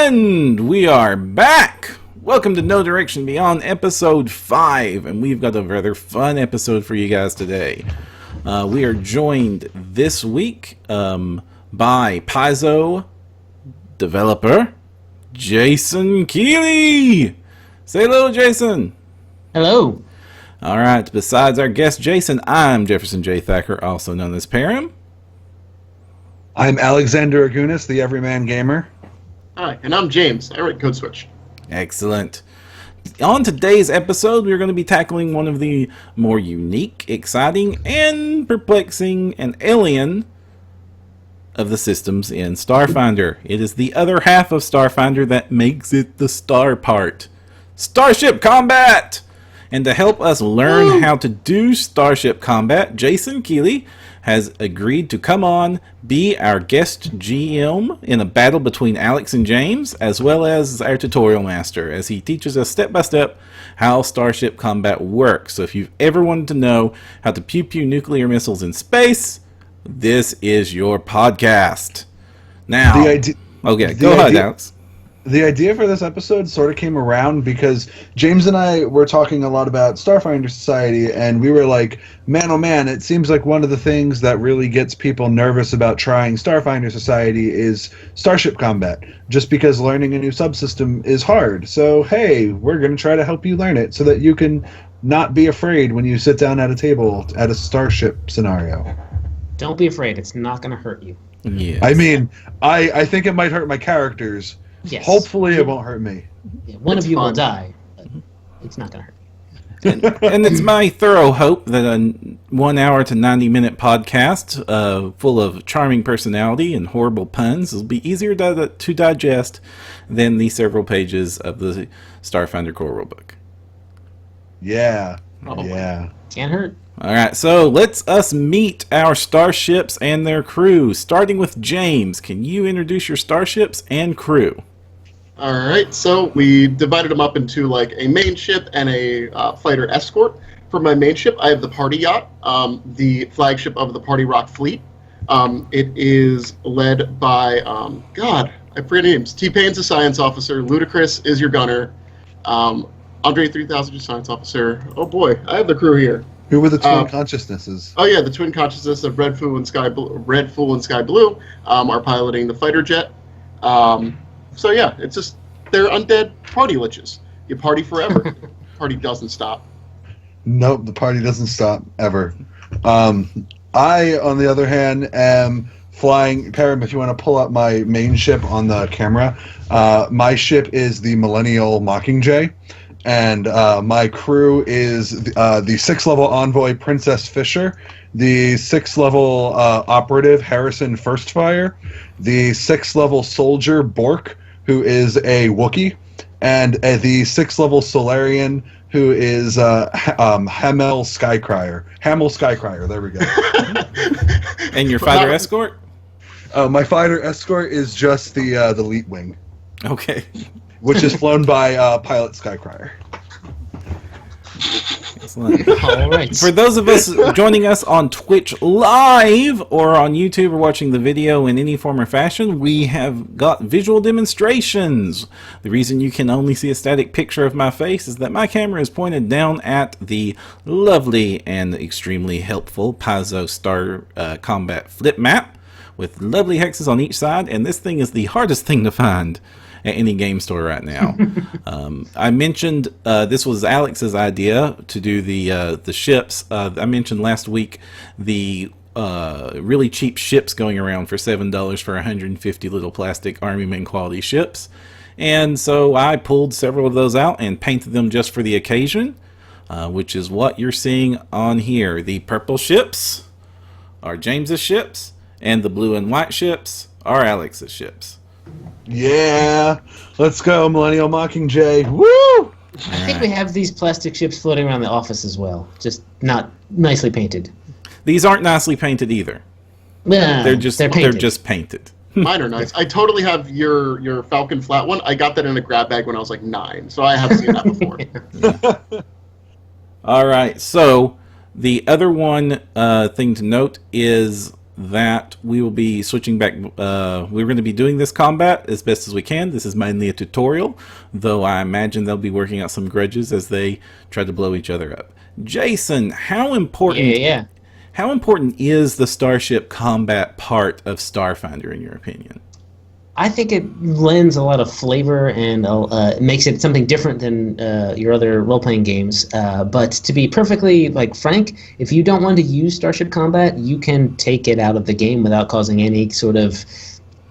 And we are back! Welcome to No Direction Beyond episode 5, and we've got a rather fun episode for you guys today. We are joined this week by Paizo developer Jason Keeley. Say hello, Jason. Hello. Alright, besides our guest Jason, I'm Jefferson J. Thacker, also known as Param. I'm Alexander Agunas, the Everyman Gamer. Hi, and I'm James. I write Code Switch. Excellent. On today's episode, we're going to be tackling one of the more unique, exciting, and perplexing and alien of the systems in Starfinder. It is the other half of Starfinder that makes it the star part. Starship Combat! And to help us learn how to do Starship Combat, Jason Keeley has agreed to come on, be our guest GM in a battle between Alex and James, as well as our tutorial master, as he teaches us step-by-step how Starship Combat works. So if you've ever wanted to know how to pew-pew nuclear missiles in space, this is your podcast. Now, go ahead, Alex. The idea for this episode sort of came around because James and I were talking a lot about Starfinder Society, and we were like, man, oh man, it seems like one of the things that really gets people nervous about trying Starfinder Society is Starship Combat, just because learning a new subsystem is hard. So, hey, we're going to try to help you learn it so that you can not be afraid when you sit down at a table at a Starship scenario. Don't be afraid. It's not going to hurt you. Yes. I mean, I think it might hurt my characters. Yes. Hopefully it won't hurt me. Yeah, one of you will die, but it's not going to hurt you. And it's my thorough hope that a 1 hour to 90-minute podcast full of charming personality and horrible puns will be easier to digest than the several pages of the Starfinder core rulebook. Yeah. Oh, yeah. Can't hurt. All right, so let's us meet our starships and their crew. Starting with James, can you introduce your starships and crew? Alright, so we divided them up into like a main ship and a fighter escort. For my main ship, I have the Party Yacht, the flagship of the Party Rock fleet. It is led by, God, I forget names. T-Pain's a science officer, Ludacris is your gunner, Andre 3000 is a science officer. Oh boy, I have the crew here. Who were the twin consciousnesses? Oh yeah, the twin consciousness of Red Fool and Sky Blue are piloting the fighter jet. So yeah, it's just they're undead party liches. You party forever. Party doesn't stop. Nope, the party doesn't stop ever. I, on the other hand, am flying. Param, if you want to pull up my main ship on the camera, my ship is the Millennial Mockingjay. And my crew is the 6th-level envoy, Princess Fisher, the 6th-level operative, Harrison Firstfire, the 6th-level soldier, Bork, who is a Wookiee, and the 6th-level Solarian, who is Hamel Skycrier, there we go. And your fighter escort? My fighter escort is just the Elite Wing. Okay. Which is flown by Pilot Skycrier. Excellent. All right. For those of us joining us on Twitch live or on YouTube or watching the video in any form or fashion, we have got visual demonstrations. The reason you can only see a static picture of my face is that my camera is pointed down at the lovely and extremely helpful Paizo Star Combat flip map with lovely hexes on each side, and this thing is the hardest thing to find at any game store right now. I mentioned this was Alex's idea to do the ships. I mentioned last week the really cheap ships going around for $7 for 150 little plastic Army Men quality ships. And so I pulled several of those out and painted them just for the occasion, which is what you're seeing on here. The purple ships are James's ships, and the blue and white ships are Alex's ships. Yeah, let's go, Millennial Mockingjay. Woo! I think we have these plastic ships floating around the office as well, just not nicely painted. These aren't nicely painted either. They're just painted. Mine are nice. I totally have your Falcon flat one. I got that in a grab bag when I was like 9, so I have seen that before. All right, so the other one thing to note is that we will be switching back. We're going to be doing this combat as best as we can. This is mainly a tutorial, though I imagine they'll be working out some grudges as they try to blow each other up. Jason, how important? Yeah. How important is the Starship combat part of Starfinder, in your opinion? I think it lends a lot of flavor and makes it something different than your other role-playing games. But to be perfectly frank, if you don't want to use Starship Combat, you can take it out of the game without causing any sort of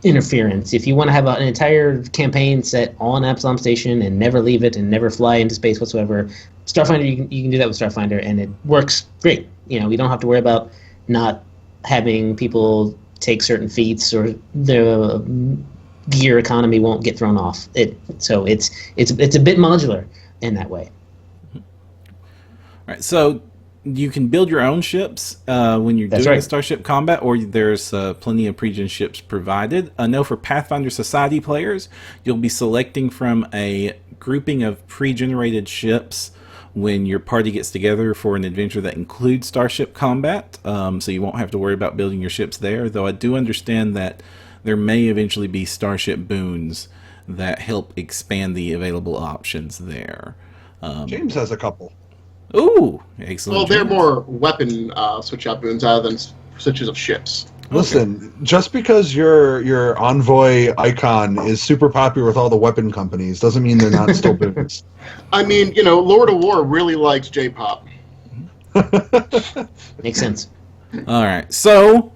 interference. If you want to have an entire campaign set on Absalom Station and never leave it and never fly into space whatsoever, Starfinder, you can do that with Starfinder, and it works great. You don't have to worry about not having people take certain feats, or the gear economy won't get thrown off. So it's a bit modular in that way. All right, so you can build your own ships when you're doing the Starship Combat, or there's plenty of pre-gen ships provided. I know for Pathfinder Society players, you'll be selecting from a grouping of pre-generated ships when your party gets together for an adventure that includes Starship Combat, so you won't have to worry about building your ships there, though I do understand that there may eventually be Starship boons that help expand the available options there. James has a couple. Ooh, excellent. Well, they're more weapon switch-out boons rather than switches of ships. Listen, just because your Envoy icon is super popular with all the weapon companies doesn't mean they're not still boons. I mean, Lord of War really likes J-pop. Makes sense. All right, so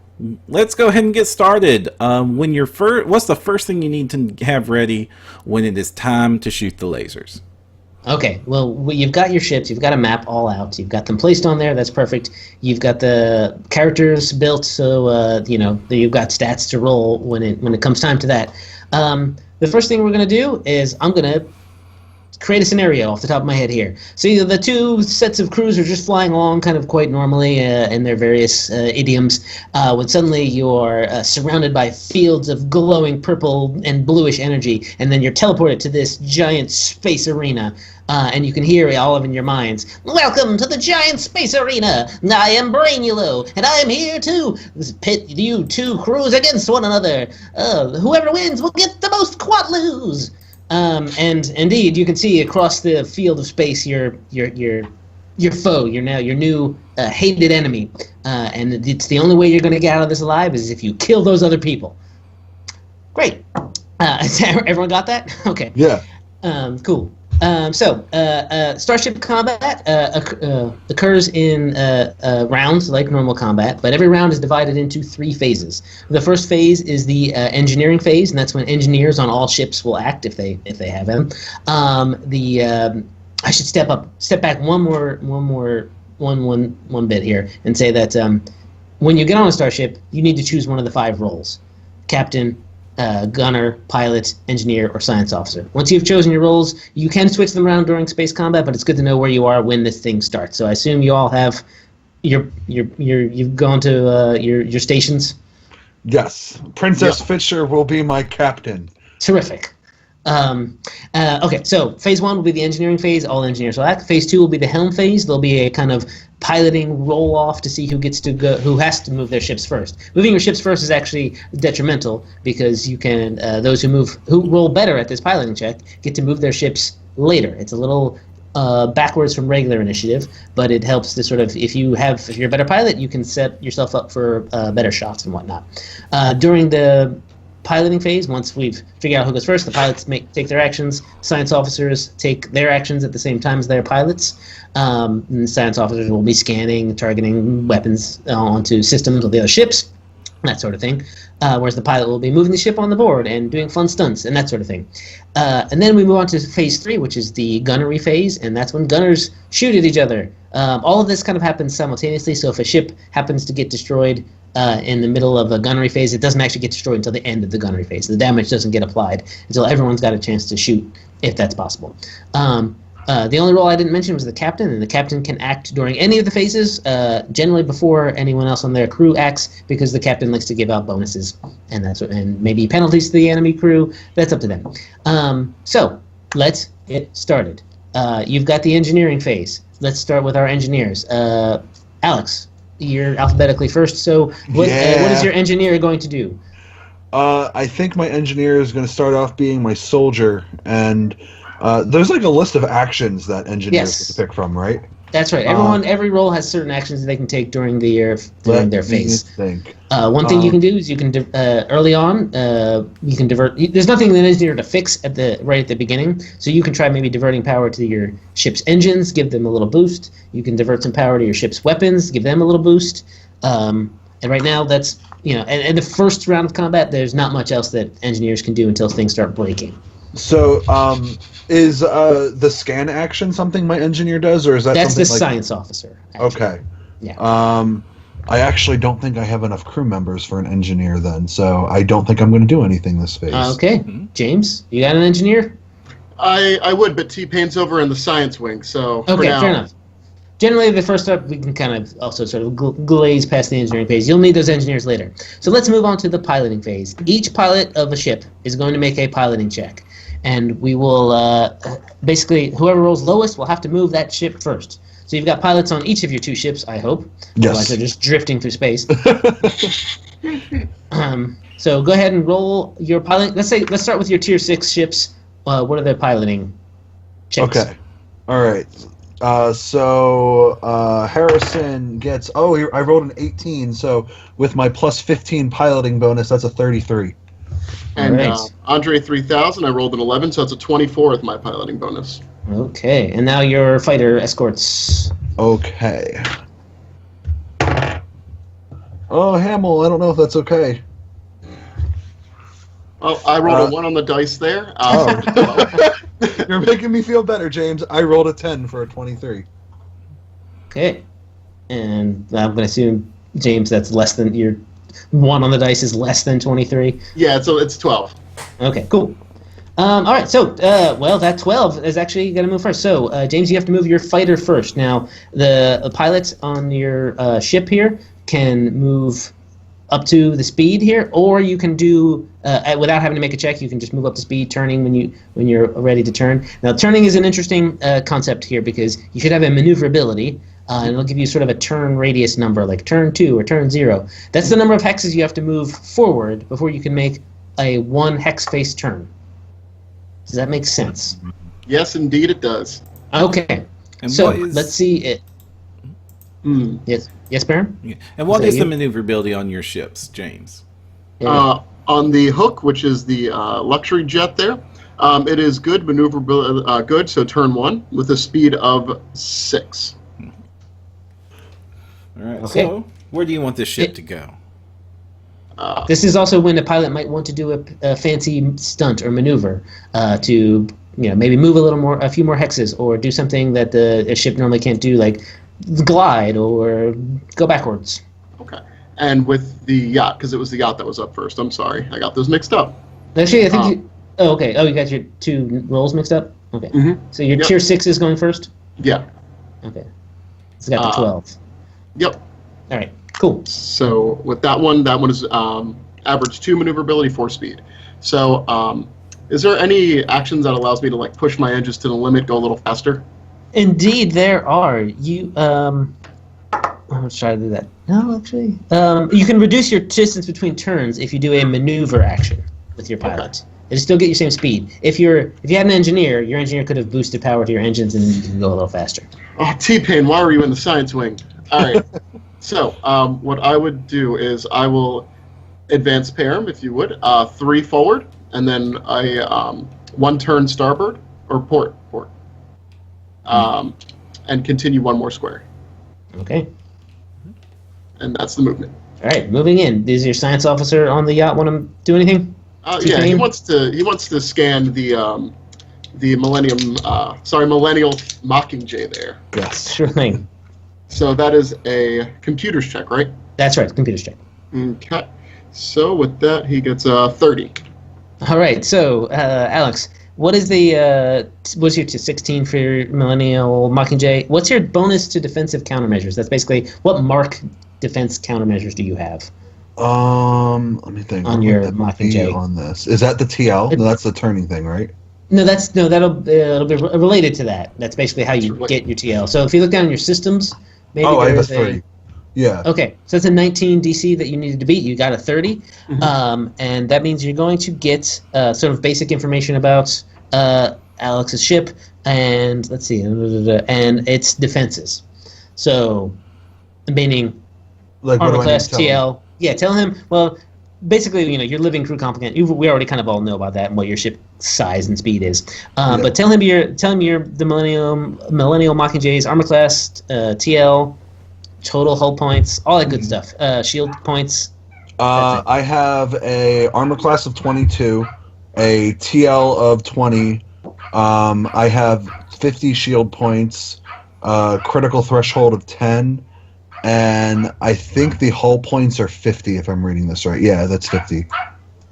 let's go ahead and get started. What's the first thing you need to have ready when it is time to shoot the lasers? Okay, well, you've got your ships, you've got a map all out, you've got them placed on there, that's perfect. You've got the characters built, so you've got stats to roll when it comes time to that. The first thing we're going to do is I'm going to create a scenario off the top of my head here. So the two sets of crews are just flying along kind of quite normally in their various idioms, when suddenly you're surrounded by fields of glowing purple and bluish energy, and then you're teleported to this giant space arena. And you can hear all of in your minds, "Welcome to the giant space arena. I am Brainulo, and I am here to pit you two crews against one another. Whoever wins will get the most quadloos." And indeed, you can see across the field of space your foe, your new hated enemy. And it's the only way you're going to get out of this alive is if you kill those other people. Great. Everyone got that? Okay. Yeah. Cool. Starship combat occurs in rounds like normal combat, but every round is divided into 3 phases. The first phase is the engineering phase, and that's when engineers on all ships will act if they have them. I should step back one bit here and say that when you get on a starship, you need to choose one of the 5 roles: captain, gunner, pilot, engineer, or science officer. Once you've chosen your roles, you can switch them around during space combat, but it's good to know where you are when this thing starts. So I assume you all have you've gone to your stations. Yes, Princess Fisher will be my captain. Terrific. Okay, so phase 1 will be the engineering phase. All engineers will act. Phase 2 will be the Helm phase. There'll be a kind of piloting roll-off to see who has to move their ships first. Moving your ships first is actually detrimental because you can those who roll better at this piloting check get to move their ships later. It's a little backwards from regular initiative, but it helps to sort of if you're a better pilot, you can set yourself up for better shots and whatnot. During the piloting phase, once we've figured out who goes first, the pilots take their actions, science officers take their actions at the same time as their pilots, and the science officers will be scanning, targeting weapons onto systems of the other ships, that sort of thing, whereas the pilot will be moving the ship on the board and doing fun stunts and that sort of thing. And then we move on to phase 3, which is the gunnery phase, and that's when gunners shoot at each other. All of this kind of happens simultaneously, so if a ship happens to get destroyed in the middle of a gunnery phase, it doesn't actually get destroyed until the end of the gunnery phase. The damage doesn't get applied until everyone's got a chance to shoot, if that's possible. The only role I didn't mention was the captain, and the captain can act during any of the phases, generally before anyone else on their crew acts, because the captain likes to give out bonuses and maybe penalties to the enemy crew. That's up to them. So let's get started. You've got the engineering phase. Let's start with our engineers. Alex, year alphabetically first. So what is your engineer going to do? I think my engineer is going to start off being my soldier, and there's like a list of actions that engineers get to pick from, right? That's right. Every role has certain actions that they can take during the year during their phase. Think. One thing you can do is you can early on you can divert. There's nothing in the engineer to fix right at the beginning, so you can try maybe diverting power to your ship's engines, give them a little boost. You can divert some power to your ship's weapons, give them a little boost. And right now, that's and the first round of combat, there's not much else that engineers can do until things start breaking. So, is the scan action something my engineer does, or is that's something the science officer? Actually. Okay. Yeah. I actually don't think I have enough crew members for an engineer then, so I don't think I'm going to do anything this phase. Okay, James, you got an engineer? I would, but T-Pain's over in the science wing, so okay, for now, fair enough. Generally, the first step, we can kind of also sort of glaze past the engineering phase. You'll need those engineers later. So let's move on to the piloting phase. Each pilot of a ship is going to make a piloting check. And we will, basically, whoever rolls lowest will have to move that ship first. So you've got pilots on each of your two ships, I hope. Yes. Otherwise they're just drifting through space. So go ahead and roll your pilot. Let's start with your tier 6 ships. What are their piloting checks? Okay. All right. So Harrison gets. I rolled an 18. So with my plus 15 piloting bonus, that's a 33. And right. Andre 3000, I rolled an 11, so it's a 24 with my piloting bonus. Okay, and now your fighter escorts. Okay. Oh, Hamill, I don't know if that's okay. Oh, I rolled a 1 on the dice there. You're making me feel better, James. I rolled a 10 for a 23. Okay, and I'm going to assume, James, that's less than your 1 on the dice is less than 23. Yeah, so it's 12. Okay, cool. All right, so that 12 is actually going to move first. So James, you have to move your fighter first. Now the pilots on your ship here can move up to the speed here, or you can do without having to make a check. You can just move up to speed, turning when you're ready to turn. Now turning is an interesting concept here because you should have a maneuverability. And it'll give you sort of a turn radius number, like turn 2 or turn 0. That's the number of hexes you have to move forward before you can make a 1 hex face turn. Does that make sense? Yes, indeed it does. Okay. And so let's see it. Yes, Baron? Yeah. And what is the maneuverability on your ships, James? On the Hook, which is the luxury jet there, it is good maneuverability, good, so turn 1 with a speed of 6. All right. Okay. So where do you want this ship to go? This is also when the pilot might want to do a fancy stunt or maneuver to maybe move a few more hexes, or do something that a ship normally can't do, like glide or go backwards. Okay. And with the yacht, because it was the yacht that was up first. I'm sorry, I got those mixed up. Actually, I think okay. Oh, you got your 2 rolls mixed up? Okay. Mm-hmm. So your tier 6 is going first? Yeah. Okay. It's got the 12. Yep. All right, cool. So with that one is average 2 maneuverability, 4 speed. So is there any actions that allows me to like push my engines to the limit, go a little faster? Indeed, there are. I'm gonna try to do that. No, actually, you can reduce your distance between turns if you do a maneuver action with your pilot. It'll still get you same speed. If you had an engineer, your engineer could have boosted power to your engines and you can go a little faster. Oh, T-Pain, why were you in the science wing? All right. So what I would do is I will advance Param, if you would, 3 forward, and then 1 turn starboard or port, and continue 1 more square. Okay. And that's the movement. All right, moving in. Does your science officer on the yacht want to do anything? Yeah, he wants to scan the Millennial Mockingjay there. Yes. Sure thing. So that is a computer's check, right? That's right, computer's check. Okay. So with that, he gets 30. All right, so Alex, what's your 16 for your Millennial Mockingjay? What's your bonus to defensive countermeasures? That's basically what mark defense countermeasures do you have? Let me think. On your Mockingjay. On this, is that the TL? No, that's the turning thing, right? No, it'll be related to that. That's basically how you get your TL. So if you look down in your systems, maybe I have a there's 3. Yeah. Okay, so it's a 19 DC that you needed to beat. You got a 30, and that means you're going to get sort of basic information about Alex's ship, and let's see, and its defenses. So, meaning Like, what armor do I need class, to tell him? TL. Yeah, tell him. Well, basically, your living crew complement. We already kind of all know about that and what your ship size and speed is. Yeah. But tell him you're the Millennial Mockingjays, armor class, TL, total hull points, all that good stuff. Shield points. That's it. I have a armor class of 22, a TL of 20. I have 50 shield points, critical threshold of 10, and I think the hull points are 50 if I'm reading this right. Yeah, that's 50.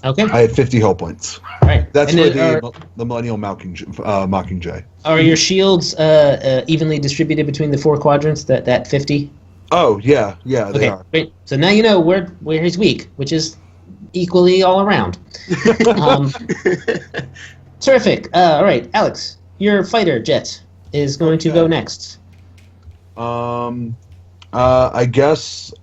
Okay. I had 50 hull points. All right. That's And for then the Millennial Mockingjay. are your shields evenly distributed between the 4 quadrants? That 50. Oh yeah, they Okay, are. great. So now you know where he's weak, which is equally all around. Terrific. All right, Alex, your fighter jet is going to go next. I guess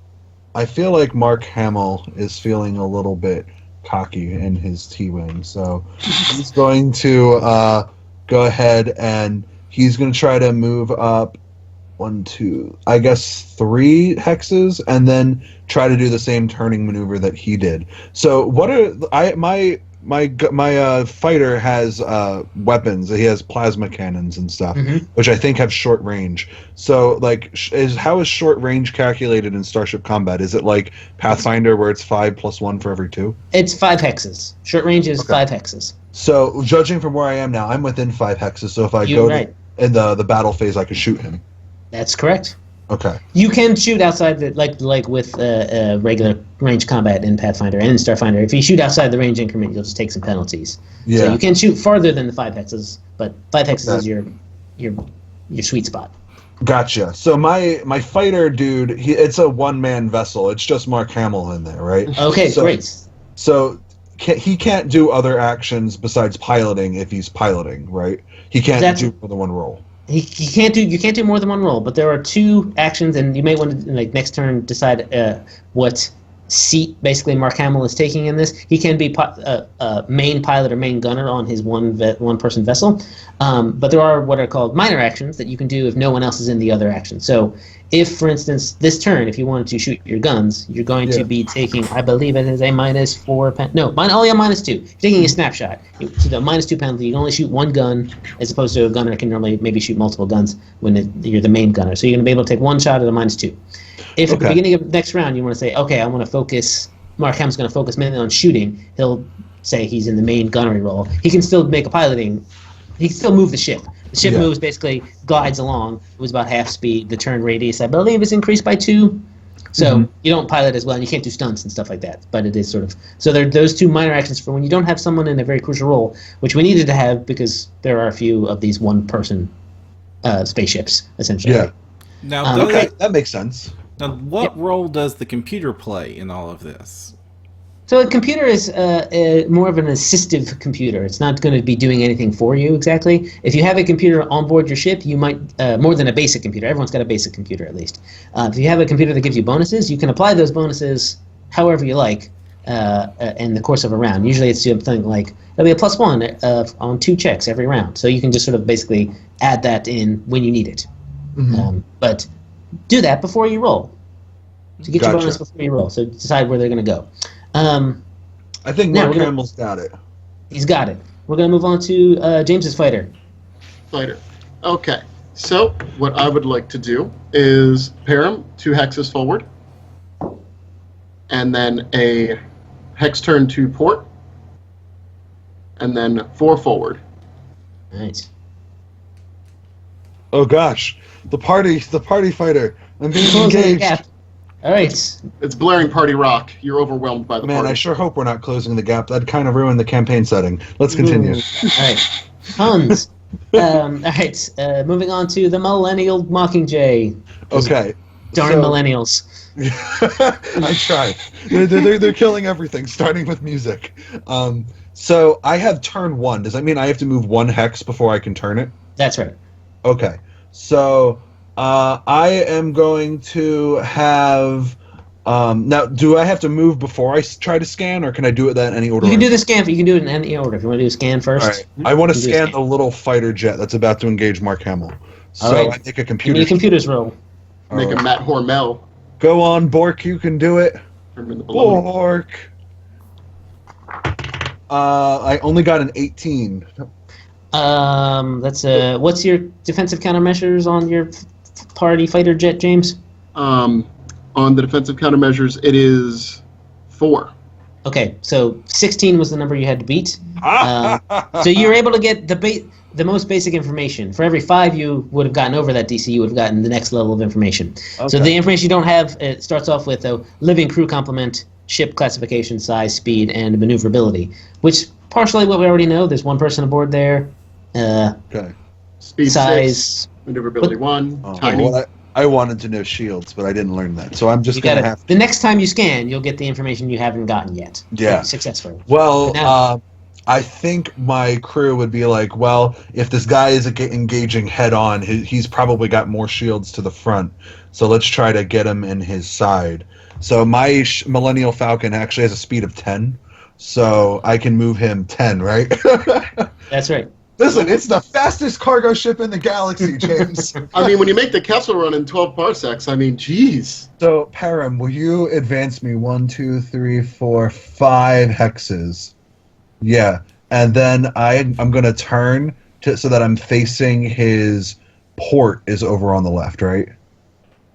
I feel like Mark Hamill is feeling a little bit cocky in his T-wing, so he's going to go ahead and he's going to try to move up 1, 2, I guess 3 hexes, and then try to do the same turning maneuver that he did. So what are my fighter has weapons. He has plasma cannons and stuff, which I think have short range. So like, how is short range calculated in Starship Combat? Is it like Pathfinder where it's 5 + 1 for every 2? It's 5 hexes. Short range is 5 hexes. So judging from where I am now, I'm within 5 hexes. So if I in the battle phase, I could shoot him. That's correct. Okay. You can shoot outside the like with regular range combat in Pathfinder and in Starfinder. If you shoot outside the range increment, you'll just take some penalties. Yeah. So you can shoot farther than the 5 hexes, but 5 hexes is your sweet spot. Gotcha. So my fighter dude, it's a one-man vessel. It's just Mark Hamill in there, right? Okay, great. So he can't do other actions besides piloting if he's piloting, right? He can't do more than one role. You can't do more than one role, but there are 2 actions, and you may want to next turn decide what seat basically Mark Hamill is taking in this. He can be main pilot or main gunner on his one person vessel, but there are what are called minor actions that you can do if no one else is in the other action. So if, for instance, this turn, if you wanted to shoot your guns, you're going to be taking, I believe it is a -4 no, -2. You're taking a snapshot. So the -2 penalty, you can only shoot one gun, as opposed to a gunner can normally maybe shoot multiple guns when you're the main gunner. So you're going to be able to take one shot at a -2. If at the beginning of next round you want to say, okay, I want to focus, Mark Hamill's going to focus mainly on shooting, he'll say he's in the main gunnery role. He can still make a piloting, he can still move the ship. The ship moves, basically glides along. It was about half speed. The turn radius, I believe, is increased by 2. So you don't pilot as well, and you can't do stunts and stuff like that. But it is sort of... So there are those 2 minor actions for when you don't have someone in a very crucial role, which we needed to have because there are a few of these one-person spaceships, essentially. Yeah. Now, that makes sense. Now, what role does the computer play in all of this? So a computer is more of an assistive computer. It's not going to be doing anything for you exactly. If you have a computer on board your ship, you might, more than a basic computer, everyone's got a basic computer at least. If you have a computer that gives you bonuses, you can apply those bonuses however you like in the course of a round. Usually it's something like, it'll be a +1 on 2 checks every round. So you can just sort of basically add that in when you need it. But do that before you roll. So get your bonus before you roll. So decide where they're going to go. I think Mark Hamill's got it. He's got it. We're going to move on to James's fighter. Okay. So what I would like to do is pair him 2 hexes forward, and then a hex turn to port, and then 4 forward. Nice. Oh gosh, the party fighter. I'm being engaged. All right. It's blaring party rock. You're overwhelmed by the party. I sure hope we're not closing the gap. That'd kind of ruin the campaign setting. Let's continue. All right. Hans. All right. Moving on to the Millennial Mockingjay. Okay. Darn millennials. I tried. They're killing everything, starting with music. So I have turn 1. Does that mean I have to move 1 hex before I can turn it? That's right. Okay. So I am going to have. Now, do I have to move before I try to scan, or can I do it in any order? You can do the scan. You can do it in any order. If you want to do a scan first. All right. I want to you can do a scan the little fighter jet that's about to engage Mark Hamill. So All right. I think a Give computer. me a computer's roll. Make a Matt Hormel. Go on, Bork. You can do it. Bork. I only got an 18. That's what's your defensive countermeasures on your party fighter jet, James? On the defensive countermeasures, it is 4. Okay, so 16 was the number you had to beat. So you're able to get the most basic information. For every 5 you would have gotten over that DC, you would have gotten the next level of information. Okay. So the information you don't have, it starts off with a living crew complement, ship classification, size, speed, and maneuverability, which partially what we already know. There's 1 person aboard there. Okay. Speed size, 6, maneuverability 1, tiny. Well, I wanted to know shields, but I didn't learn that. So I'm just going to have... The next time you scan, you'll get the information you haven't gotten yet. Yeah. Successfully. Well, I think my crew would be like, well, if this guy is engaging head-on, he's probably got more shields to the front. So let's try to get him in his side. So my Millennial Falcon actually has a speed of 10. So I can move him 10, right? That's right. Listen, it's the fastest cargo ship in the galaxy, James. I mean, when you make the Kessel run in 12 parsecs, I mean, geez. So, Param, will you advance me 1, 2, 3, 4, 5 hexes? Yeah. And then I'm going to turn so that I'm facing his port is over on the left, right?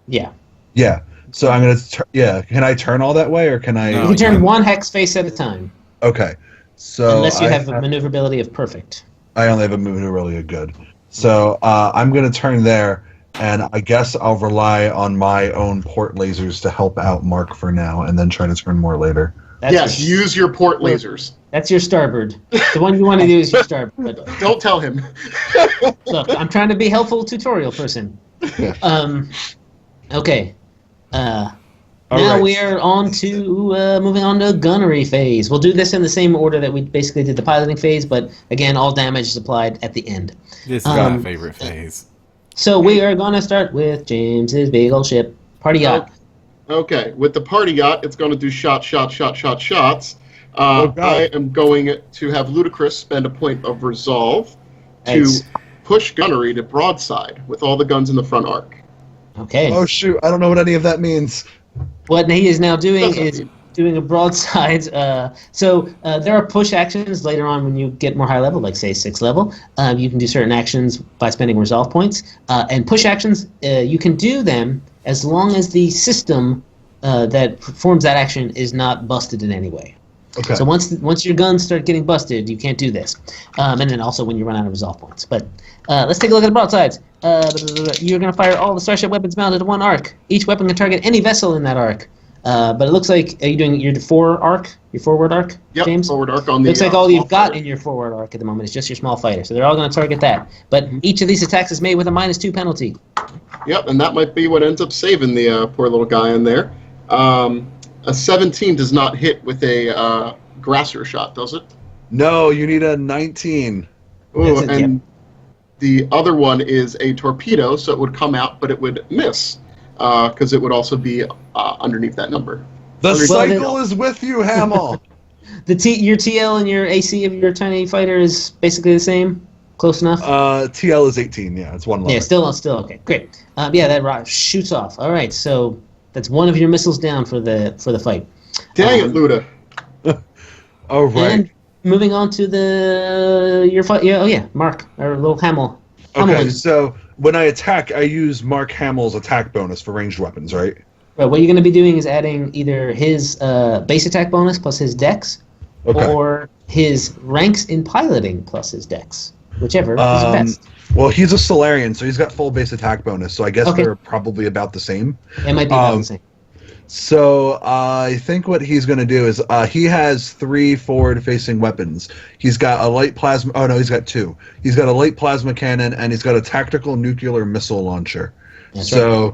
Yeah. Yeah. So I'm going to... Yeah. Can I turn all that way, or can I... No, you can turn 1 hex face at a time. Okay. So unless you have a maneuverability of perfect. I only have a maneuverability of good. So I'm going to turn there, and I guess I'll rely on my own port lasers to help out Mark for now, and then try to turn more later. Use your port lasers. That's your starboard. The one you want to do is your starboard. Don't tell him. Look, I'm trying to be a helpful tutorial person. Okay. Now we are on to moving on to gunnery phase. We'll do this in the same order that we basically did the piloting phase, but again, all damage is applied at the end. This is my favorite phase. So we are going to start with James's big old ship, Party Yacht. Okay, with the Party Yacht, it's going to do shots. I am going to have Ludacris spend a point of resolve to push gunnery to broadside with all the guns in the front arc. Okay. Oh, shoot. I don't know what any of that means. What he is now doing is doing a broadside. So there are push actions later on when you get more high level, like say 6th level. You can do certain actions by spending resolve points. And push actions, you can do them as long as the system that performs that action is not busted in any way. Okay. So once your guns start getting busted, you can't do this. And then also when you run out of resolve points. But let's take a look at the broadsides. You're going to fire all the Starship weapons mounted to 1 arc. Each weapon can target any vessel in that arc. But it looks like, are you doing your 4 arc? Your forward arc, yep, James? Forward arc on the... Looks like all you've got in your forward arc at the moment is just your small fighter. So they're all going to target that. But each of these attacks is made with a -2 penalty. Yep, and that might be what ends up saving the poor little guy in there. A 17 does not hit with a Grasser shot, does it? No, you need a 19. Ooh, and the other one is a torpedo, so it would come out, but it would miss, because it would also be underneath that number. The cycle is with you, Hamill. Your TL and your AC of your tiny fighter is basically the same? Close enough? TL is 18, yeah, it's 1 level. Yeah, still okay, great. Yeah, that rock shoots off. All right, so that's one of your missiles down for the fight. Dang it, Luda. Oh, right. And moving on to your fight. Yeah, Mark, or little Hamill. Okay, so when I attack, I use Mark Hamill's attack bonus for ranged weapons, right? Right, what you're going to be doing is adding either his base attack bonus plus his dex, or his ranks in piloting plus his dex, whichever is best. Well, he's a Solarian, so he's got full base attack bonus, so I guess they're probably about the same. It might be about the same. So I think what he's going to do is he has 3 forward-facing weapons. He's got a light plasma... Oh, no, he's got 2. He's got a light plasma cannon, and he's got a tactical nuclear missile launcher. That's right.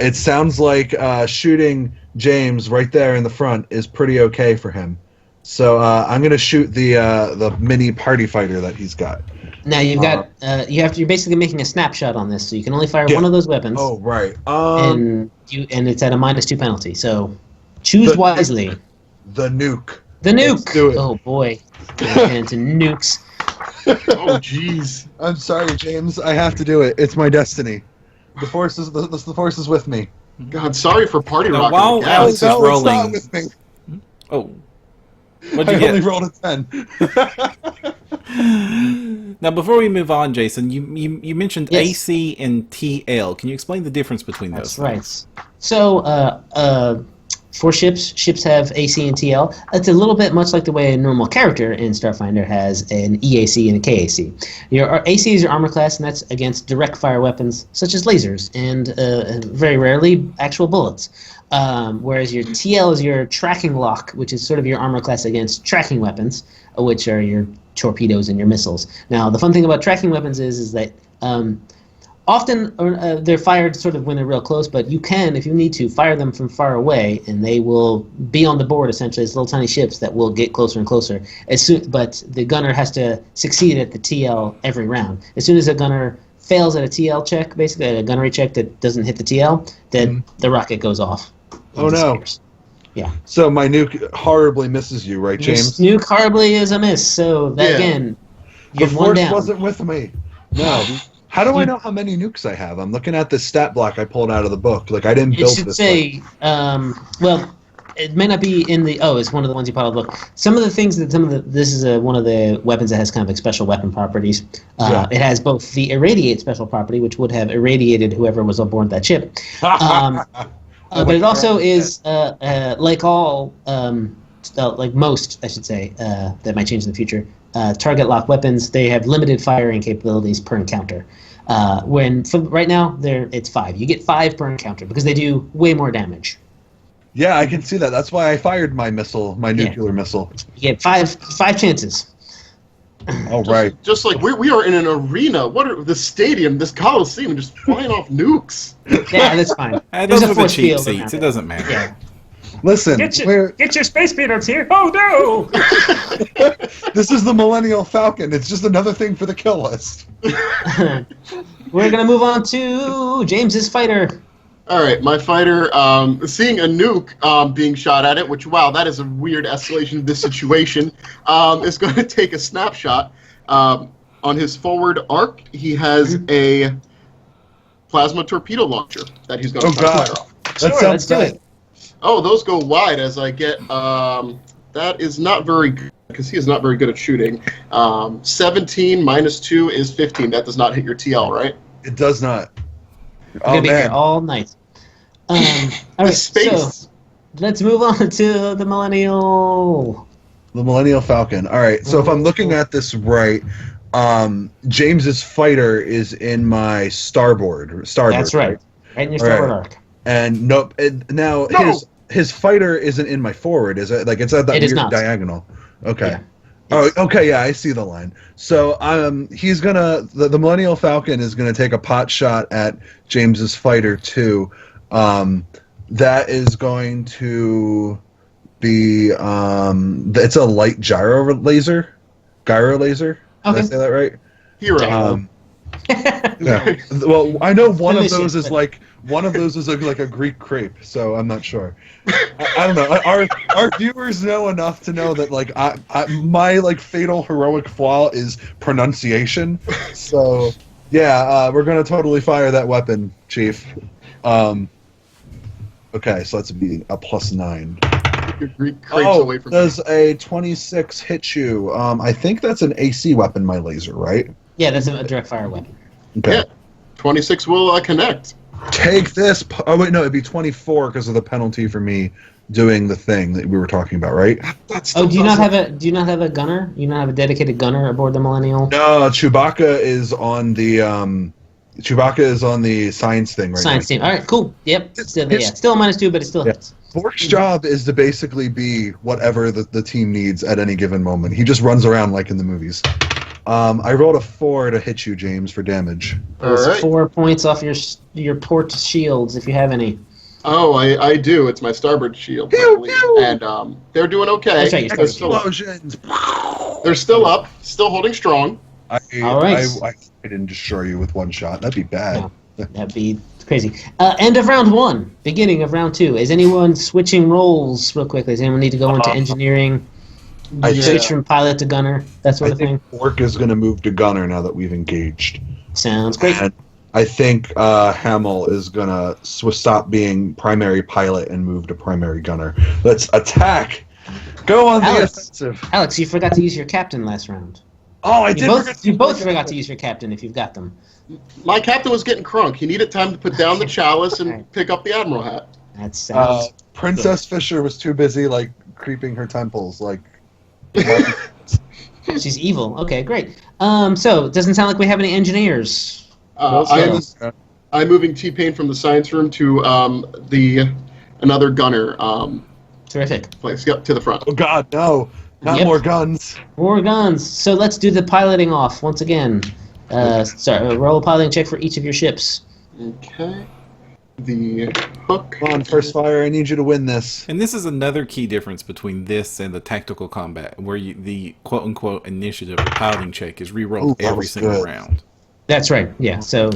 It sounds like shooting James right there in the front is pretty okay for him. So I'm going to shoot the mini party fighter that he's got. Now you've got you're basically making a snapshot on this, so you can only fire one of those weapons. Oh, right. And it's at a -2 penalty. So choose wisely. The nuke. The nuke. Let's do it. Oh boy, into nukes. Oh, jeez. I'm sorry, James. I have to do it. It's my destiny. The force is with me. God, sorry for party Now, rocking. while the Alex gas. is rolling, It's not with me. oh, what'd I you only get? rolled a 10. Now, before we move on, Jason, you mentioned Yes. AC and TL. Can you explain the difference between those? That's right. So for ships have AC and TL. It's a little bit much like the way a normal character in Starfinder has an EAC and a KAC. Your AC is your armor class, and that's against direct fire weapons such as lasers and very rarely actual bullets. Whereas your TL is your tracking lock, which is sort of your armor class against tracking weapons, which are your torpedoes and your missiles. Now, the fun thing about tracking weapons is that often they're fired sort of when they're real close, but you can, if you need to, fire them from far away, and they will be on the board essentially as little tiny ships that will get closer and closer. But the gunner has to succeed at the TL every round. As soon as a gunner fails at a TL check, basically at a gunnery check that doesn't hit the TL, then the rocket goes off. Oh, no. Yeah. So my nuke horribly misses you, right, James? Nuke horribly is a miss, so that again, The you've one force down. wasn't with me. No. How do I know how many nukes I have? I'm looking at the stat block I pulled out of the book. Like, I didn't It build should this. say, well, it may not be in the. Oh, it's one of the ones you put out of the book. Some of the things that this is one of the weapons that has kind of like special weapon properties. It has both the irradiate special property, which would have irradiated whoever was on board that ship. But it also is like all, like most, I should say, that might change in the future. Target lock weapons, they have limited firing capabilities per encounter. Right now it's 5. You get 5 per encounter because they do way more damage. Yeah, I can see that. That's why I fired my missile, my nuclear missile. You get five chances. All right. Just like we are in an arena. What are the stadium, this coliseum, just flying off nukes? Yeah, that's fine. Those are the force cheap field seats. around It doesn't matter. Yeah. Listen, Get your space peanuts here. Oh no! this is the Millennial Falcon. It's just another thing for the kill list. We're gonna move on to James's fighter. All right, my fighter, seeing a nuke being shot at it, which, wow, that is a weird escalation of this situation, is going to take a snapshot. On his forward arc, he has a plasma torpedo launcher that he's going to fire off. That Sure, let's do it. Oh, those go wide as I get... that is not very good, because he is not very good at shooting. 17 minus 2 is 15. That does not hit your TL, right? It does not. We're gonna be here all night. All right, space. so let's move on to the Millennial. The Millennial Falcon. All right. So if I'm looking at this right, James's fighter is in my starboard. That's right. Right in your starboard arc. And nope. Now his fighter isn't in my forward. Is it? Like it's at that It is weird not. diagonal. Okay. Yeah. Oh, okay. Yeah, I see the line. So he's gonna the Millennial Falcon is gonna take a pot shot at James's fighter too. That is going to be it's a light gyro laser. Did I say that right? Hero. Yeah. Well, I know one of those Delicious, is like a Greek crepe, so I'm not sure. I don't know. Our viewers know enough to know that like my like fatal heroic flaw is pronunciation. So yeah, we're gonna totally fire that weapon, Chief. Okay, so that's be a +9. Your Greek crepes away from does a 26 hit you? I think that's an AC weapon, my laser, right? Yeah, that's a direct fire weapon. Okay. Yeah, 26 will connect. Take this. Oh wait, no, it'd be 24 because of the penalty for me doing the thing that we were talking about, right? Do you not have a gunner? You not have a dedicated gunner aboard the Millennial? No, Chewbacca is on the science thing right Science now. team. All right, cool. Yep. Still a -2, but it still hits. Bork's job is to basically be whatever the team needs at any given moment. He just runs around like in the movies. I rolled a 4 to hit you, James, for damage. All right. 4 points off your port shields if you have any. Oh, I do. It's my starboard shield, I believe. And they're doing okay. That's right, They're still up. Explosions! They're still up, still holding strong. All right. I didn't destroy you with one shot. That'd be bad. No, that'd be crazy. End of round 1, beginning of round 2. Is anyone switching roles real quickly? Does anyone need to go into engineering? I Switch think- from pilot to gunner, that sort I of thing? think Orc is going to move to Gunner now that we've engaged. Sounds great. And I think Hamel is going to stop being primary pilot and move to primary gunner. Let's attack! Go on the Alex. offensive! Alex, you forgot to use your captain last round. Oh, I You did both, forget you both forgot to use your captain if you've got them. My captain was getting crunk. He needed time to put down the chalice and Right. pick up the admiral hat. That sounds Princess Fisher was too busy, like, creeping her temples, like... She's evil. Okay, great. So it doesn't sound like we have any engineers. I'm moving T-Pain from the science room to another gunner Terrific. place. Yep, to the front. Oh god, no! Not Yep. more guns! More guns. So let's do the piloting off once again. Roll a piloting check for each of your ships. Okay. The hook. Come on, first fire, I need you to win this. And this is another key difference between this and the tactical combat, where the quote-unquote initiative or piloting check is re-rolled Ooh, that every was single good. round. That's right. Yeah. So,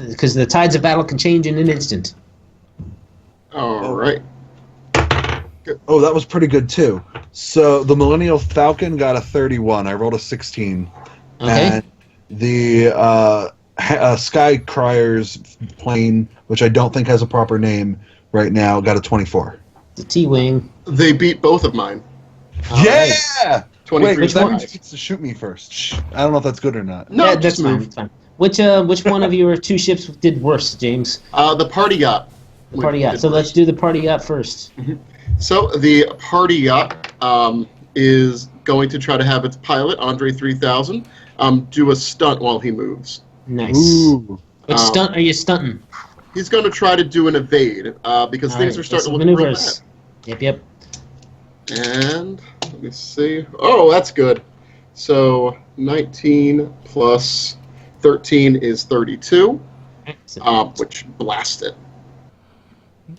because the tides of battle can change in an instant. All right. Oh, that was pretty good, too. So, the Millennial Falcon got a 31. I rolled a 16. Okay. And the Sky Cryer's plane, which I don't think has a proper name right now, got a 24. The T-wing. They beat both of mine. All right. Yeah! 23 Wait, that one? means he gets to shoot me first. Shh. I don't know if that's good or not. No, Yeah, just that's fine. move. That's fine. Which one of your two ships did worse, James? The party yacht. The party yacht. So let's do the party yacht first. So the party yacht is going to try to have its pilot, Andre 3000, do a stunt while he moves. Nice. Ooh. Which stunt are you stunting? He's going to try to do an evade because All things right, are starting to some look real maneuvers. Yep. bad. And let me see. Oh, that's good. So 19 plus 13 is 32, Excellent. which blasted.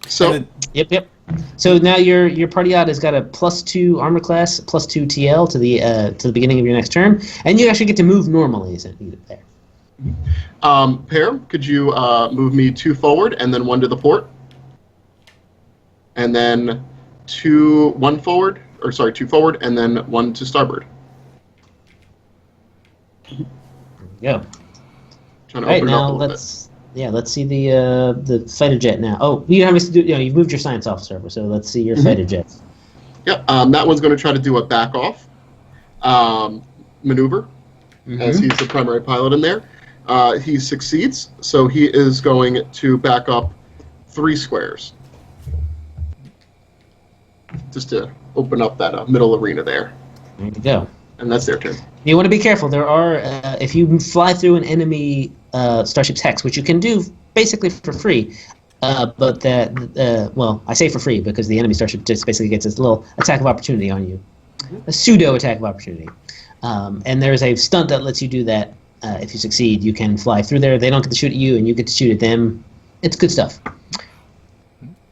So And Yep. So now your party yacht has got a +2 armor class, +2 TL to the beginning of your next turn, and you actually get to move normally. Is it there? Pear, could you move me 2 forward and then 1 to the port? And then 2 forward and then 1 to starboard. There we go. Trying to All right, open it up a now little let's see the fighter jet now. Oh, you have to do. You've moved your science officer over, so let's see your fighter jets. bit. Yep, that one's going to try to do a back off maneuver as he's the primary pilot in there. He succeeds, so he is going to back up 3 squares. Just to open up that middle arena there. There you go. And that's their turn. You want to be careful. There are if you fly through an enemy starship's hex, which you can do basically for free. But I say for free because the enemy starship just basically gets this little attack of opportunity on you, a pseudo attack of opportunity. And there's a stunt that lets you do that. If you succeed, you can fly through there. They don't get to shoot at you, and you get to shoot at them. It's good stuff.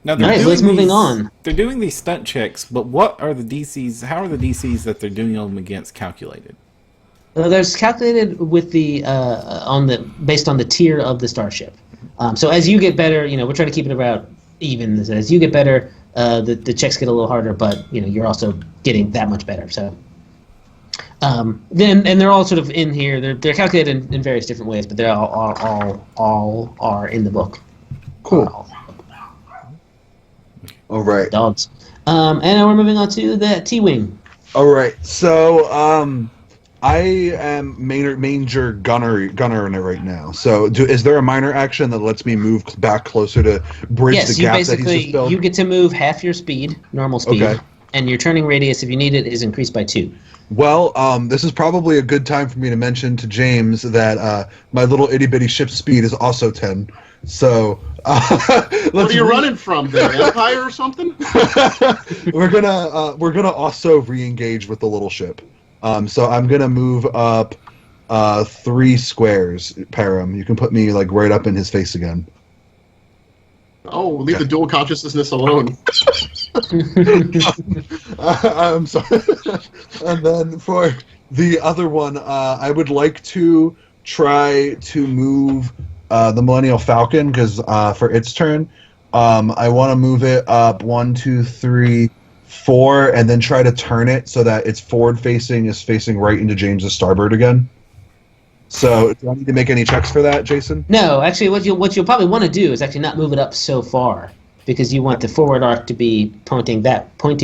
now All right, doing let's moving these- on. They're doing these stunt checks, but what are the DCs? How are the DCs that they're doing them against calculated? There's calculated with the based on the tier of the starship. So as you get better, we're trying to keep it about even. As you get better, the checks get a little harder, but you're also getting that much better. So then they're all sort of in here. They're calculated in various different ways, but they're all are in the book. Cool. All right. Dogs. And now we're moving on to the T-wing. All right. So, I am Manger Gunner in it right now. So, is there a minor action that lets me move back closer to bridge Yes, the you gap that he's basically just built? you get to move half your speed, normal speed, Okay. and your turning radius, if you need it, is increased by 2. Well, this is probably a good time for me to mention to James that my little itty bitty ship's speed is also 10. So, What are you running from, the Empire or something? we're gonna also re-engage with the little ship. So I'm gonna move up 3 squares, Param. You can put me like right up in his face again. Oh, leave the dual consciousness alone. I'm sorry. And then for The other one, I would like to try to move the Millennial Falcon because for its turn, I want to move it up 1, 2, 3, 4, and then try to turn it so that its forward facing is facing right into James's starboard again. So, do I need to make any checks for that, Jason? No, actually, what you'll probably want to do is actually not move it up so far because you want the forward arc to be pointing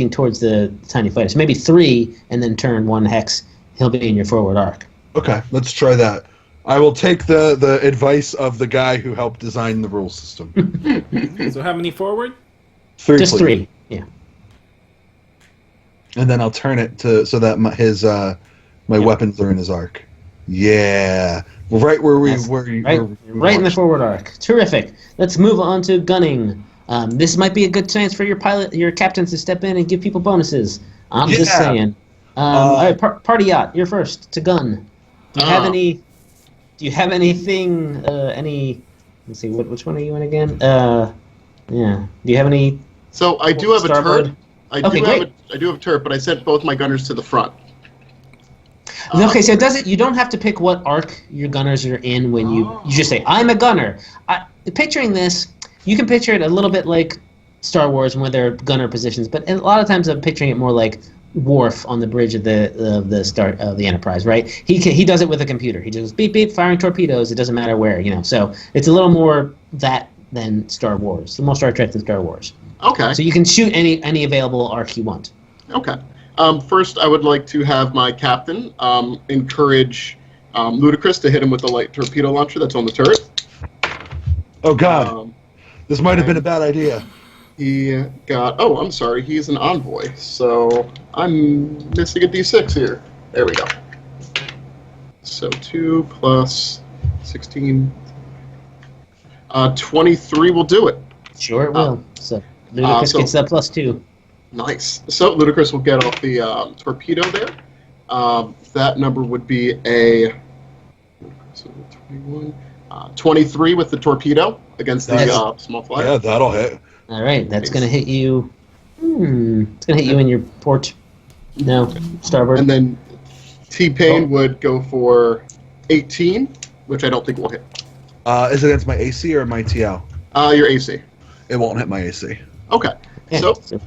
towards the tiny fighter. So maybe 3, and then turn 1 hex. He'll be in your forward arc. Okay, let's try that. I will take the advice of the guy who helped design the rule system. So how many forward? 3, Just please. 3. Yeah. And then I'll turn it so that my weapons are in his arc. Yeah, right where we Yes. were. Right in the forward arc. Terrific. Let's move on to gunning. This might be a good chance for your captains to step in and give people bonuses. I'm just Yeah. saying. All right, Party Yacht, you're first to gun. Do you have any? Do you have anything? Let's see. Which one are you in again? Yeah. Do you have any? So I do have a Starboard? turret. I Okay, do have a turret, but I sent both my gunners to the front. Okay, so you don't have to pick what arc your gunners are in when you just say I'm a gunner. Picturing this, you can picture it a little bit like Star Wars when they're gunner positions, but a lot of times I'm picturing it more like Worf on the bridge of the Enterprise, right? He does it with a computer. He just beep beep firing torpedoes. It doesn't matter where, So it's a little more that than Star Wars. More Star Trek than Star Wars. Okay. So you can shoot any available arc you want. Okay. First, I would like to have my captain encourage Ludacris to hit him with the light torpedo launcher that's on the turret. Oh God, this might have been a bad idea. He got. Oh, I'm sorry. He's an envoy, so I'm missing a D6 here. There we go. So 2 plus 16. 23 will do it. Sure it will. So Ludacris gets that +2. Nice. So Ludacris will get off the torpedo there. That number would be a 21, 23 with the torpedo against the small flyer. Yeah, that'll hit. All right, that's going to hit you. It's going to hit you in your port. No, starboard. And then T-Pain would go for 18, which I don't think will hit. Is it against my AC or my TL? Your AC. It won't hit my AC. Okay. Yeah, So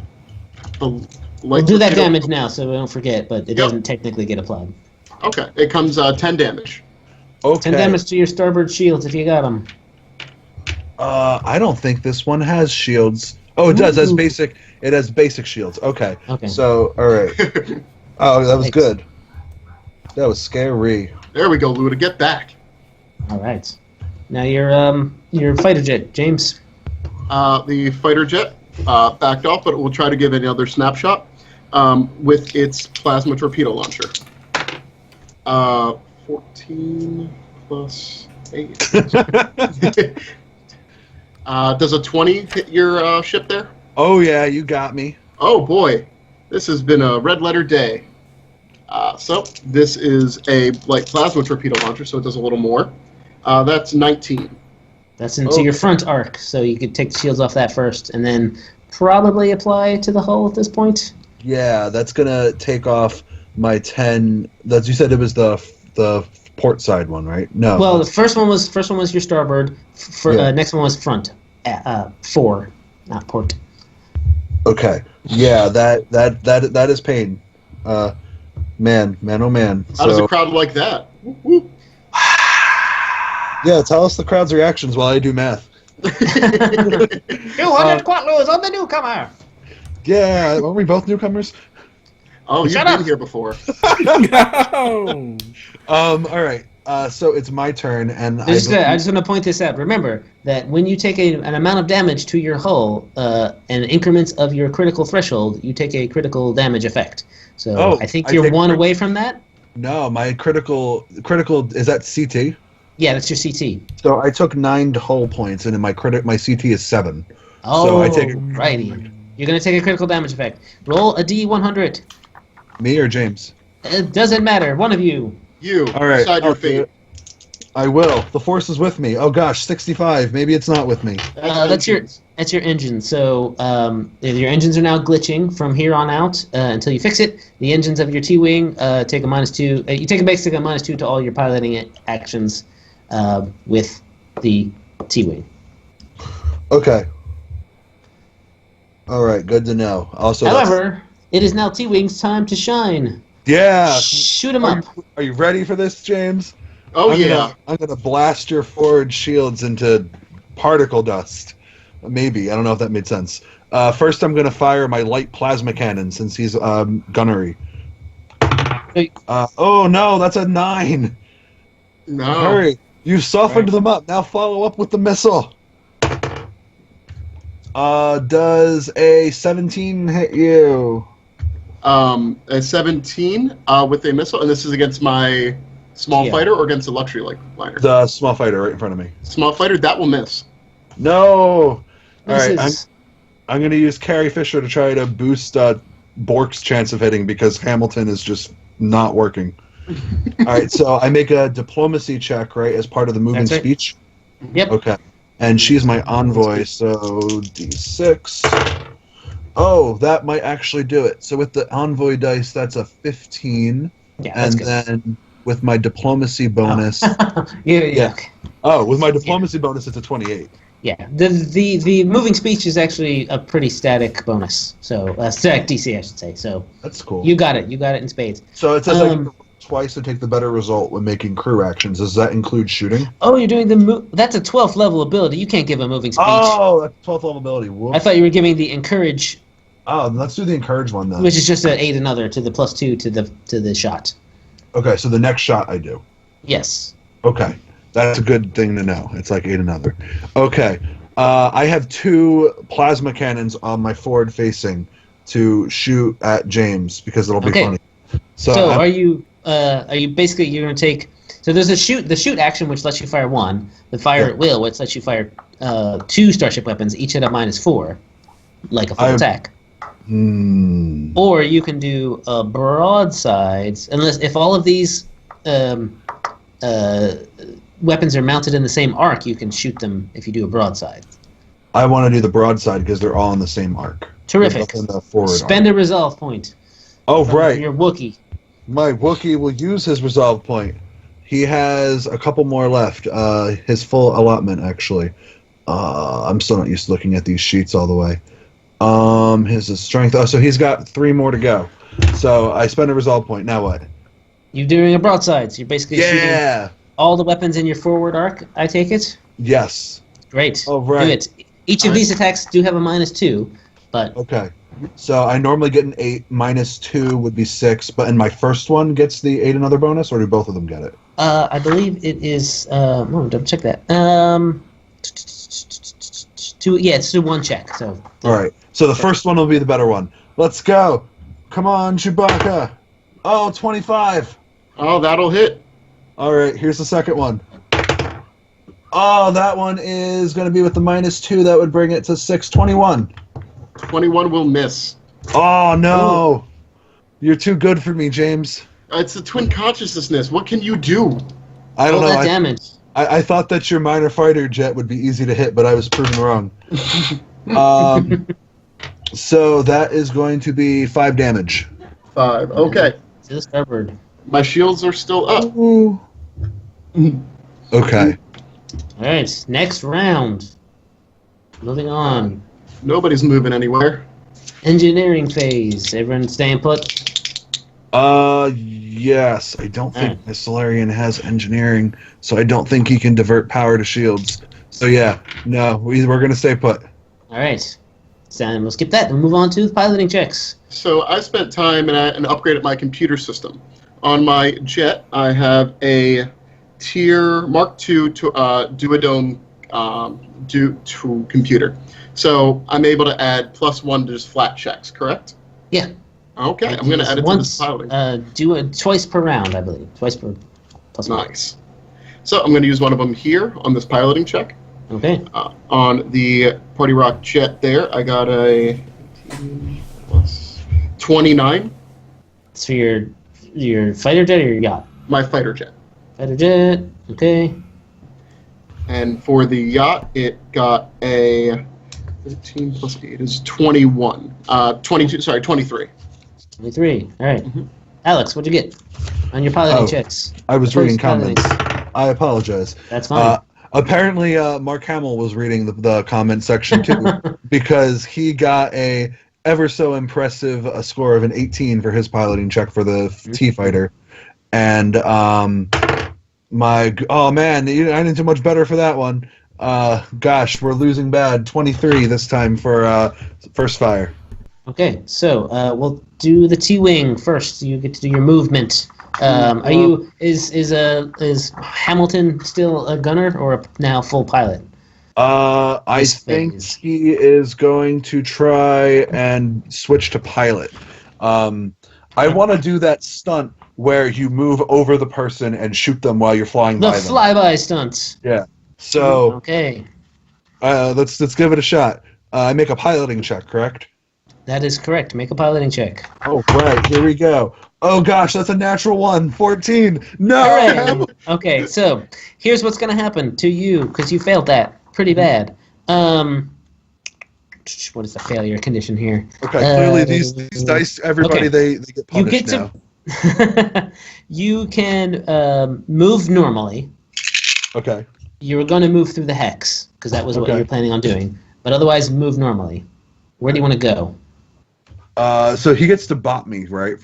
we'll do that damage now, so we don't forget. But it doesn't technically get applied. Okay. It comes 10 damage. Okay. 10 damage to your starboard shields if you got them. I don't think this one has shields. Oh, it does. It has basic. It has basic shields. Okay. Okay. So, all right. Oh, that was good. That was scary. There we go, Luda. Get back. All right. Now your fighter jet, James. The fighter jet backed off, but it will try to give another snapshot with its plasma torpedo launcher. 14 plus 8. Does a 20 hit your ship there? Oh yeah, you got me. Oh boy, this has been a red letter day. So this is a light plasma torpedo launcher, so it does a little more. That's 19. That's into your front arc, so you could take the shields off that first, and then probably apply to the hull at this point. Yeah, that's gonna take off my 10. That's you said it was the port side one, right? No. Well, the first one was your starboard. Next one was front. 4, not port. Okay. Yeah, that is pain. Man, oh man. How does a crowd like that? Whoop, whoop. Yeah, tell us the crowd's reactions while I do math. 200 quatlos on the newcomer. Yeah, aren't we both newcomers? Oh, you've been here before. No. All right. So it's my turn, and I just want to point this out. Remember that when you take an amount of damage to your hull, and increments of your critical threshold, you take a critical damage effect. So I think you're one away from that. No, my critical is that CT. Yeah, that's your CT. So I took 9 hull points, and my CT is 7. Oh, so I take righty. You're gonna take a critical damage effect. Roll a D100. Me or James? It doesn't matter. One of you. You. All right. Decide your fate. I will. The force is with me. Oh gosh, 65. Maybe it's not with me. That's your engine. So your engines are now glitching from here on out until you fix it. The engines of your T-wing take a -2. You take basically a -2 to all your piloting actions with the T-wing. Okay. All right. Good to know. Also, However, it is now T-wing's time to shine. yeah. Shoot him up. Are you ready for this, James? Oh, yeah. I'm gonna blast your forward shields into particle dust. Maybe. I don't know if that made sense. First, I'm gonna fire my light plasma cannon since he's gunnery. Oh no, that's a 9. No. Hurry! You softened them up. Now follow up with the missile. Does a 17 hit you? A 17 with a missile, and this is against my small fighter or against a luxury liner? The small fighter right in front of me. Small fighter, that will miss. No! Alright, I'm going to use Carrie Fisher to try to boost Bork's chance of hitting because Hamilton is just not working. Alright, so I make a diplomacy check, right, as part of the moving speech? Yep. Okay. And she's my envoy, so D6. Oh, that might actually do it. So with the envoy dice, that's a 15. Yeah, that's good. Then with my diplomacy bonus... Yeah. Oh, with my diplomacy bonus, it's a 28. Yeah, the moving speech is actually a pretty static bonus. So static DC, I should say. So that's cool. You got it in spades. So it says I can twice to take the better result when making crew actions. Does that include shooting? Oh, you're doing that's a 12th level ability. You can't give a moving speech. Oh, that's 12th level ability. Whoops. I thought you were giving the encourage. Oh, let's do the encourage one then. Which is just an aid another to the +2 to the shot. Okay, so the next shot I do. Yes. Okay. That's a good thing to know. It's like 8 another. Okay. I have 2 plasma cannons on my forward facing to shoot at James because it'll be funny. So are you basically you're gonna take there's the shoot action which lets you fire 1, the fire at will which lets you fire 2 starship weapons, each at a -4, like a full attack. Or you can do broadsides if all of these weapons are mounted in the same arc, you can shoot them if you do a broadside. I want to do the broadside because they're all in the same arc. Terrific. Spend a resolve point. Oh, right. Your Wookiee. My Wookiee will use his resolve point. He has a couple more left. His full allotment, actually. I'm still not used to looking at these sheets all the way. His strength. Oh, so he's got 3 more to go. So I spend a resolve point. Now what? You're doing a broadside. So you're basically shooting all the weapons in your forward arc, I take it? Yes. Great. Oh, right. Do it. Each of these attacks do have a -2, but... Okay. So I normally get an 8. -2 would be 6, but in my first one gets the 8 another bonus, or do both of them get it? I believe it is... double check that. It's 1 check. So. All right. So the first one will be the better one. Let's go. Come on, Chewbacca. Oh, 25. Oh, that'll hit. All right, here's the second one. Oh, that one is going to be with the -2. That would bring it to 621. 21 will miss. Oh, no. Ooh. You're too good for me, James. It's the twin consciousness. What can you do? I don't know. That damage. I thought that your minor fighter jet would be easy to hit, but I was proven wrong. So that is going to be 5 damage. 5. Okay. Still stubborn. My shields are still up. Ooh. Okay. All right. Next round. Moving on. Nobody's moving anywhere. Engineering phase. Everyone staying put? Yes. I don't think my Solarian has engineering, so I don't think he can divert power to shields. So yeah, no, we're going to stay put. All right. So we'll skip that and move on to piloting checks. So I spent time and upgraded my computer system. On my jet, I have a tier Mark II duodome computer. So I'm able to add +1 to just flat checks, correct? Yeah. Okay, I'm going to add it to this piloting. Do it twice per round, I believe. Twice per. Nice. So I'm going to use one of them here on this piloting check. Okay. On the Party Rock jet there, I got a 29. It's for your fighter jet or your yacht? My fighter jet. Fighter jet. Okay. And for the yacht, it got a 15 plus 8 is 21. 22, sorry, 23. 23. All right. Mhm. Alex, what'd you get on your piloting Oh, checks? I was reading Post-piloting. comments. I apologize. That's fine. Apparently, Mark Hamill was reading the comment section too, because he got a ever so impressive score of an 18 for his piloting check for the T fighter, and oh man, I didn't do much better for that one. Gosh, we're losing bad. 23 this time for first fire. Okay, so we'll do the T-wing first. You get to do your movement. Is Hamilton still a gunner or now full pilot? I This think phase. he is going to try and switch to pilot. I want to do that stunt where you move over the person and shoot them while you're flying The by them. flyby stunts. Yeah. So Okay, let's give it a shot. I make a piloting check, correct? that is correct. Make a piloting check. Oh, right. Here we go. Oh gosh, that's a natural one. 14. No. Hooray! Okay, so here's what's going to happen to you because you failed that pretty bad. What is the failure condition here? Okay. Clearly, these dice, everybody, okay. they get You punished get now. to. You can move normally. Okay. You were going to move through the hex because that was what you were planning on doing. But otherwise, move normally. Where do you want to go? So he gets to bot me, right?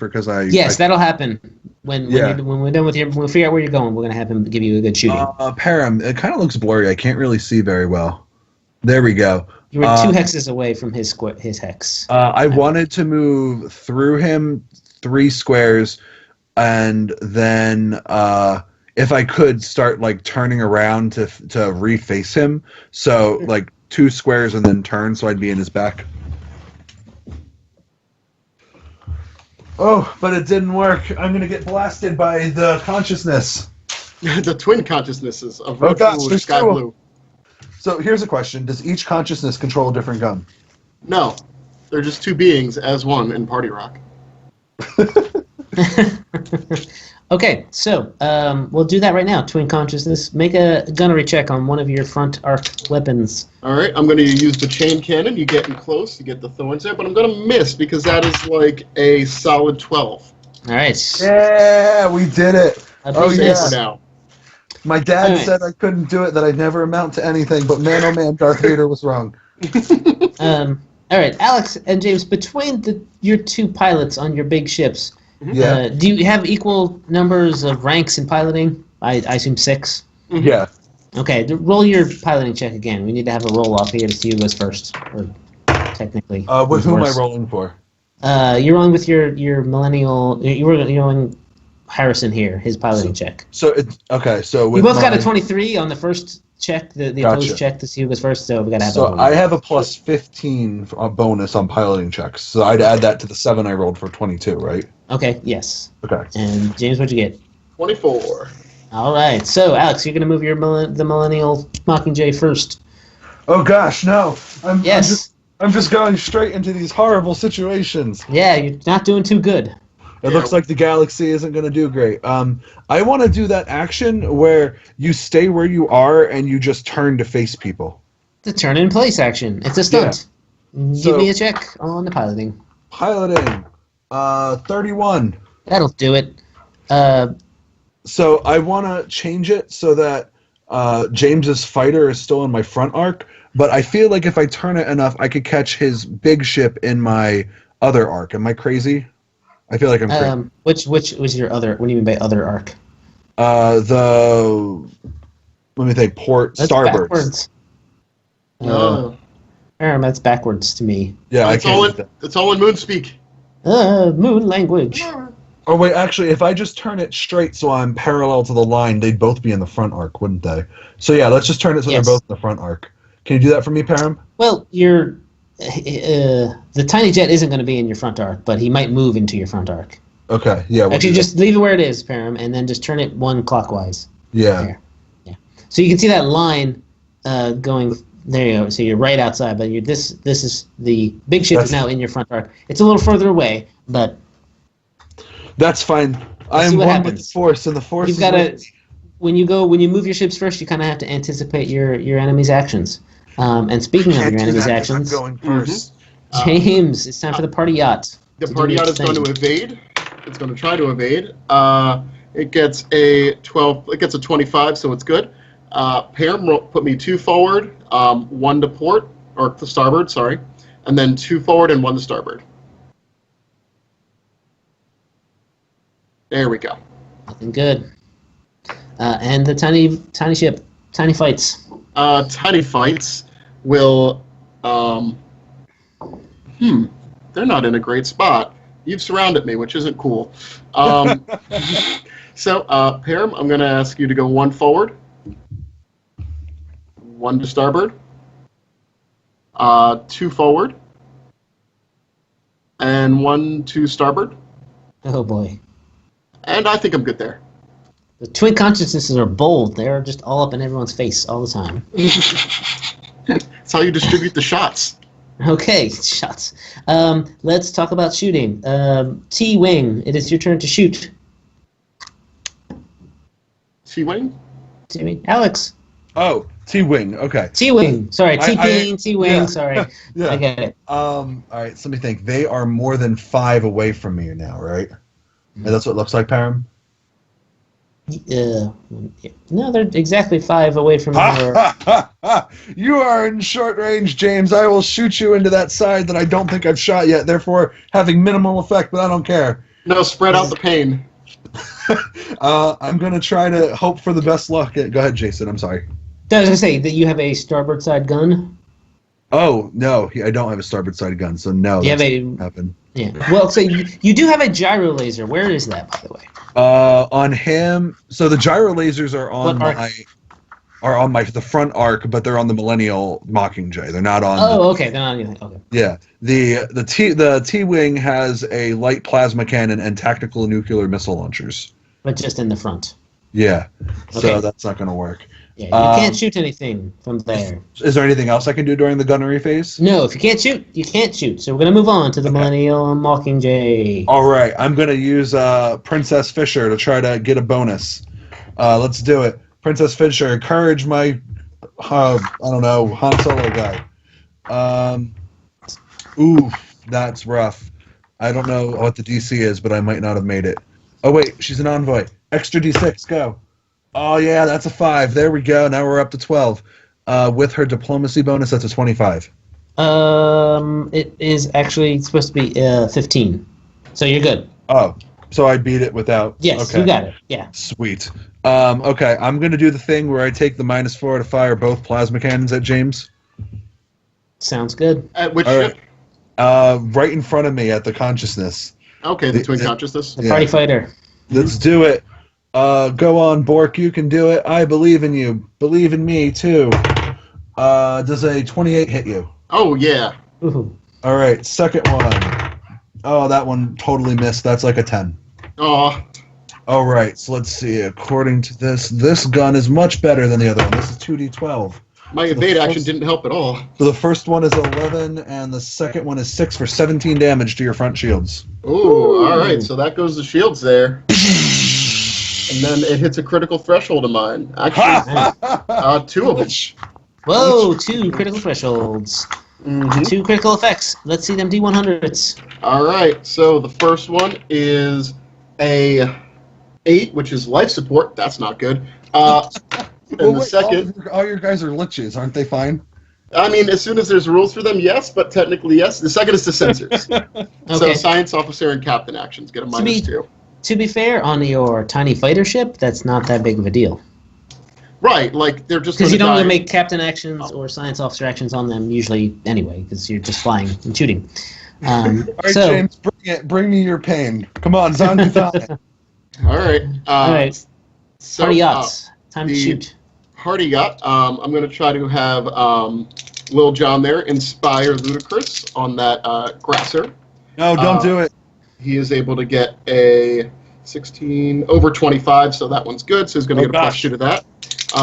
Yes, that'll happen when we're done with when we figure out where you're going. We're gonna have him give you a good shooting. Param, it kind of looks blurry. I can't really see very well. There we go. You were 2 hexes away from his hex. I wanted to move through him 3 squares, and then if I could start like turning around to reface him. So like 2 squares and then turn, so I'd be in his back. Oh, but it didn't work. I'm gonna get blasted by the consciousness. The twin consciousnesses of Oh red, gosh, blue, there's sky 2. blue. So here's a question: does each consciousness control a different gun? No, they're just 2 beings as one in Party Rock. Okay, so we'll do that right now. Twin consciousness. Make a gunnery check on one of your front arc weapons. All right, I'm going to use the chain cannon. You get in close, you get the thorns there, but I'm going to miss because that is like a solid 12. All right. Yeah, we did it. Oh, Save yes. for now. My dad Alright. said I couldn't do it, that I'd never amount to anything, but man, oh man, Darth Vader was wrong. All right, Alex and James, between your 2 pilots on your big ships, Yeah, do you have equal numbers of ranks in piloting? I assume 6. yeah. Okay, roll your piloting check again. We need to have a roll off here to see who goes first, or technically. With who's whom am I worse. rolling for? You're rolling with your millennial. You're rolling Harrison here. His piloting check. So it's okay. So We with both got a 23 on the first check, the opposed Gotcha. check to see who goes first. So we gotta have. So I have a plus 15 bonus on piloting checks. So I'd add that to the 7 I rolled for 22, right? Okay. Yes. Okay. And James, what'd you get? 24. All right. So Alex, you're gonna move the millennial Mockingjay first. Oh gosh, no! Yes. I'm just going straight into these horrible situations. Yeah, you're not doing too good. It looks like the galaxy isn't going to do great. I want to do that action where you stay where you are and you just turn to face people. It's a turn in place action. It's a stunt. Give So- me a check on the piloting. Piloting, 31. That'll do it. So I want to change it so that James's fighter is still in my front arc, but I feel like if I turn it enough, I could catch his big ship in my other arc. Am I crazy? I feel like I'm crazy. Which was your other? What do you mean by other arc? Let me think. Port That's starboard. backwards. No. That's backwards to me. Yeah, It's all in moon speak. Moon language. Oh wait, actually, if I just turn it straight so I'm parallel to the line, they'd both be in the front arc, wouldn't they? So yeah, let's just turn it so Yes. they're both in the front arc. Can you do that for me, Param? Well, the tiny jet isn't going to be in your front arc, but he might move into your front arc. Okay, yeah. We'll Actually, do just leave it where it is, Param, and then just turn it 1 clockwise. that. Yeah. There. Yeah. So you can see that line going. There you go. So you're right outside, but this is the big ship is now in your front arc. It's a little further away, but That's fine. I see am what one with the happens. Force, and the Force you've is got with to. when you move your ships first, you kind of have to anticipate your enemy's actions. And speaking of Can't your do enemy's that 'cause I'm actions, going first. James, it's time for the party yacht. The to party do yacht its is going thing. to evade. It's going to try to evade. It gets a 12. It gets a 25, so it's good. Pam put me 2 forward, 1 to port or to starboard, sorry, and then 2 forward and 1 to starboard. There we go. Nothing good. And the tiny ship, tiny fights. Tiny fights will. They're not in a great spot. You've surrounded me, which isn't cool. So, Param, I'm going to ask you to go 1 forward, 1 to starboard, 2 forward, and 1 to starboard. Oh boy. And I think I'm good there. The twin consciousnesses are bold. They're just all up in everyone's face all the time. That's how you distribute the shots. Okay, shots. Let's talk about shooting. T-Wing, it is your turn to shoot. T-Wing? T-Wing. Alex. Oh, T-Wing. Okay. T-Wing. Sorry, T-Pain, T-Wing. yeah. Sorry. Yeah. I get it. All right. So let me think. They are more than 5 away from me now, right? And that's what it looks like, Param? No, they're exactly 5 away from your... You are in short range, James. I will shoot you into that side that I don't think I've shot yet, therefore having minimal effect, but I don't care. No, spread out the pain. I'm going to try to hope for the best luck. Go ahead, Jason. I'm sorry. I was going to say that you have a starboard side gun. Oh, no. I don't have a starboard side gun, so no. You have happen. Yeah. Well, so you do have a gyro laser. Where is that, by the way? On him, so the gyro lasers are on the front arc, but they're on the Millennial Mockingjay. They're not on. Oh, okay. They're not anything. Okay. Yeah, the T-Wing has a light plasma cannon and tactical nuclear missile launchers. But just in the front. Yeah, Okay. so that's not going to work. Yeah, you can't shoot anything from there. Is there anything else I can do during the gunnery phase? No, if you can't shoot, you can't shoot. So we're gonna move on to the Millennial Mockingjay. All right, I'm going to use Princess Fisher to try to get a bonus. Let's do it. Princess Fisher, encourage my, I don't know, Han Solo guy. Oof, that's rough. I don't know what the DC is, but I might not have made it. Oh, wait, she's an envoy. Extra D6, go. Oh, yeah, that's a 5. There we go. Now we're up to 12. With her diplomacy bonus, that's a 25. It is actually supposed to be 15. So you're good. Oh, so I beat it without... Yes, okay. you got it. Yeah. Sweet. Okay, I'm going to do the thing where I take the -4 to fire both plasma cannons at James. Sounds good. At which All ship? Right in front of me at the consciousness. Okay, the twin consciousness. The party fighter. Let's do it. Go on, Bork. You can do it. I believe in you. Believe in me, too. Does a 28 hit you? Oh, yeah. Ooh. All right, second one. Oh, that one totally missed. That's like a 10. Aw. All right, so let's see. According to this gun is much better than the other one. This is 2d12. My evade action didn't help at all. So the first one is 11, and the second one is 6 for 17 damage to your front shields. Ooh, all right. So that goes the shields there. And then it hits a critical threshold of mine. Actually, 2 of them. Whoa, 2 critical thresholds. Mm-hmm. 2 critical effects. Let's see them D100s. All right. So the first one is a 8, which is life support. That's not good. And the second... All your guys are liches, aren't they fine? I mean, as soon as there's rules for them, yes, but technically yes. The second is the sensors. So Okay. science officer and captain actions get a -2. To be fair, on your tiny fighter ship, that's not that big of a deal. Right, like they're just Because you don't die. really make captain actions or science officer actions on them usually anyway, because you're just flying and shooting. All right, So, James, bring it. Bring me your pain. Come on, zombie time. All right. all right, So, party yachts. Time to the- shoot. Party yacht. I'm going to try to have Lil Jon there inspire Ludacris on that Grasser. No, don't do it. He is able to get a 16 over 25, so that one's good. So he's going to get a +2 to that.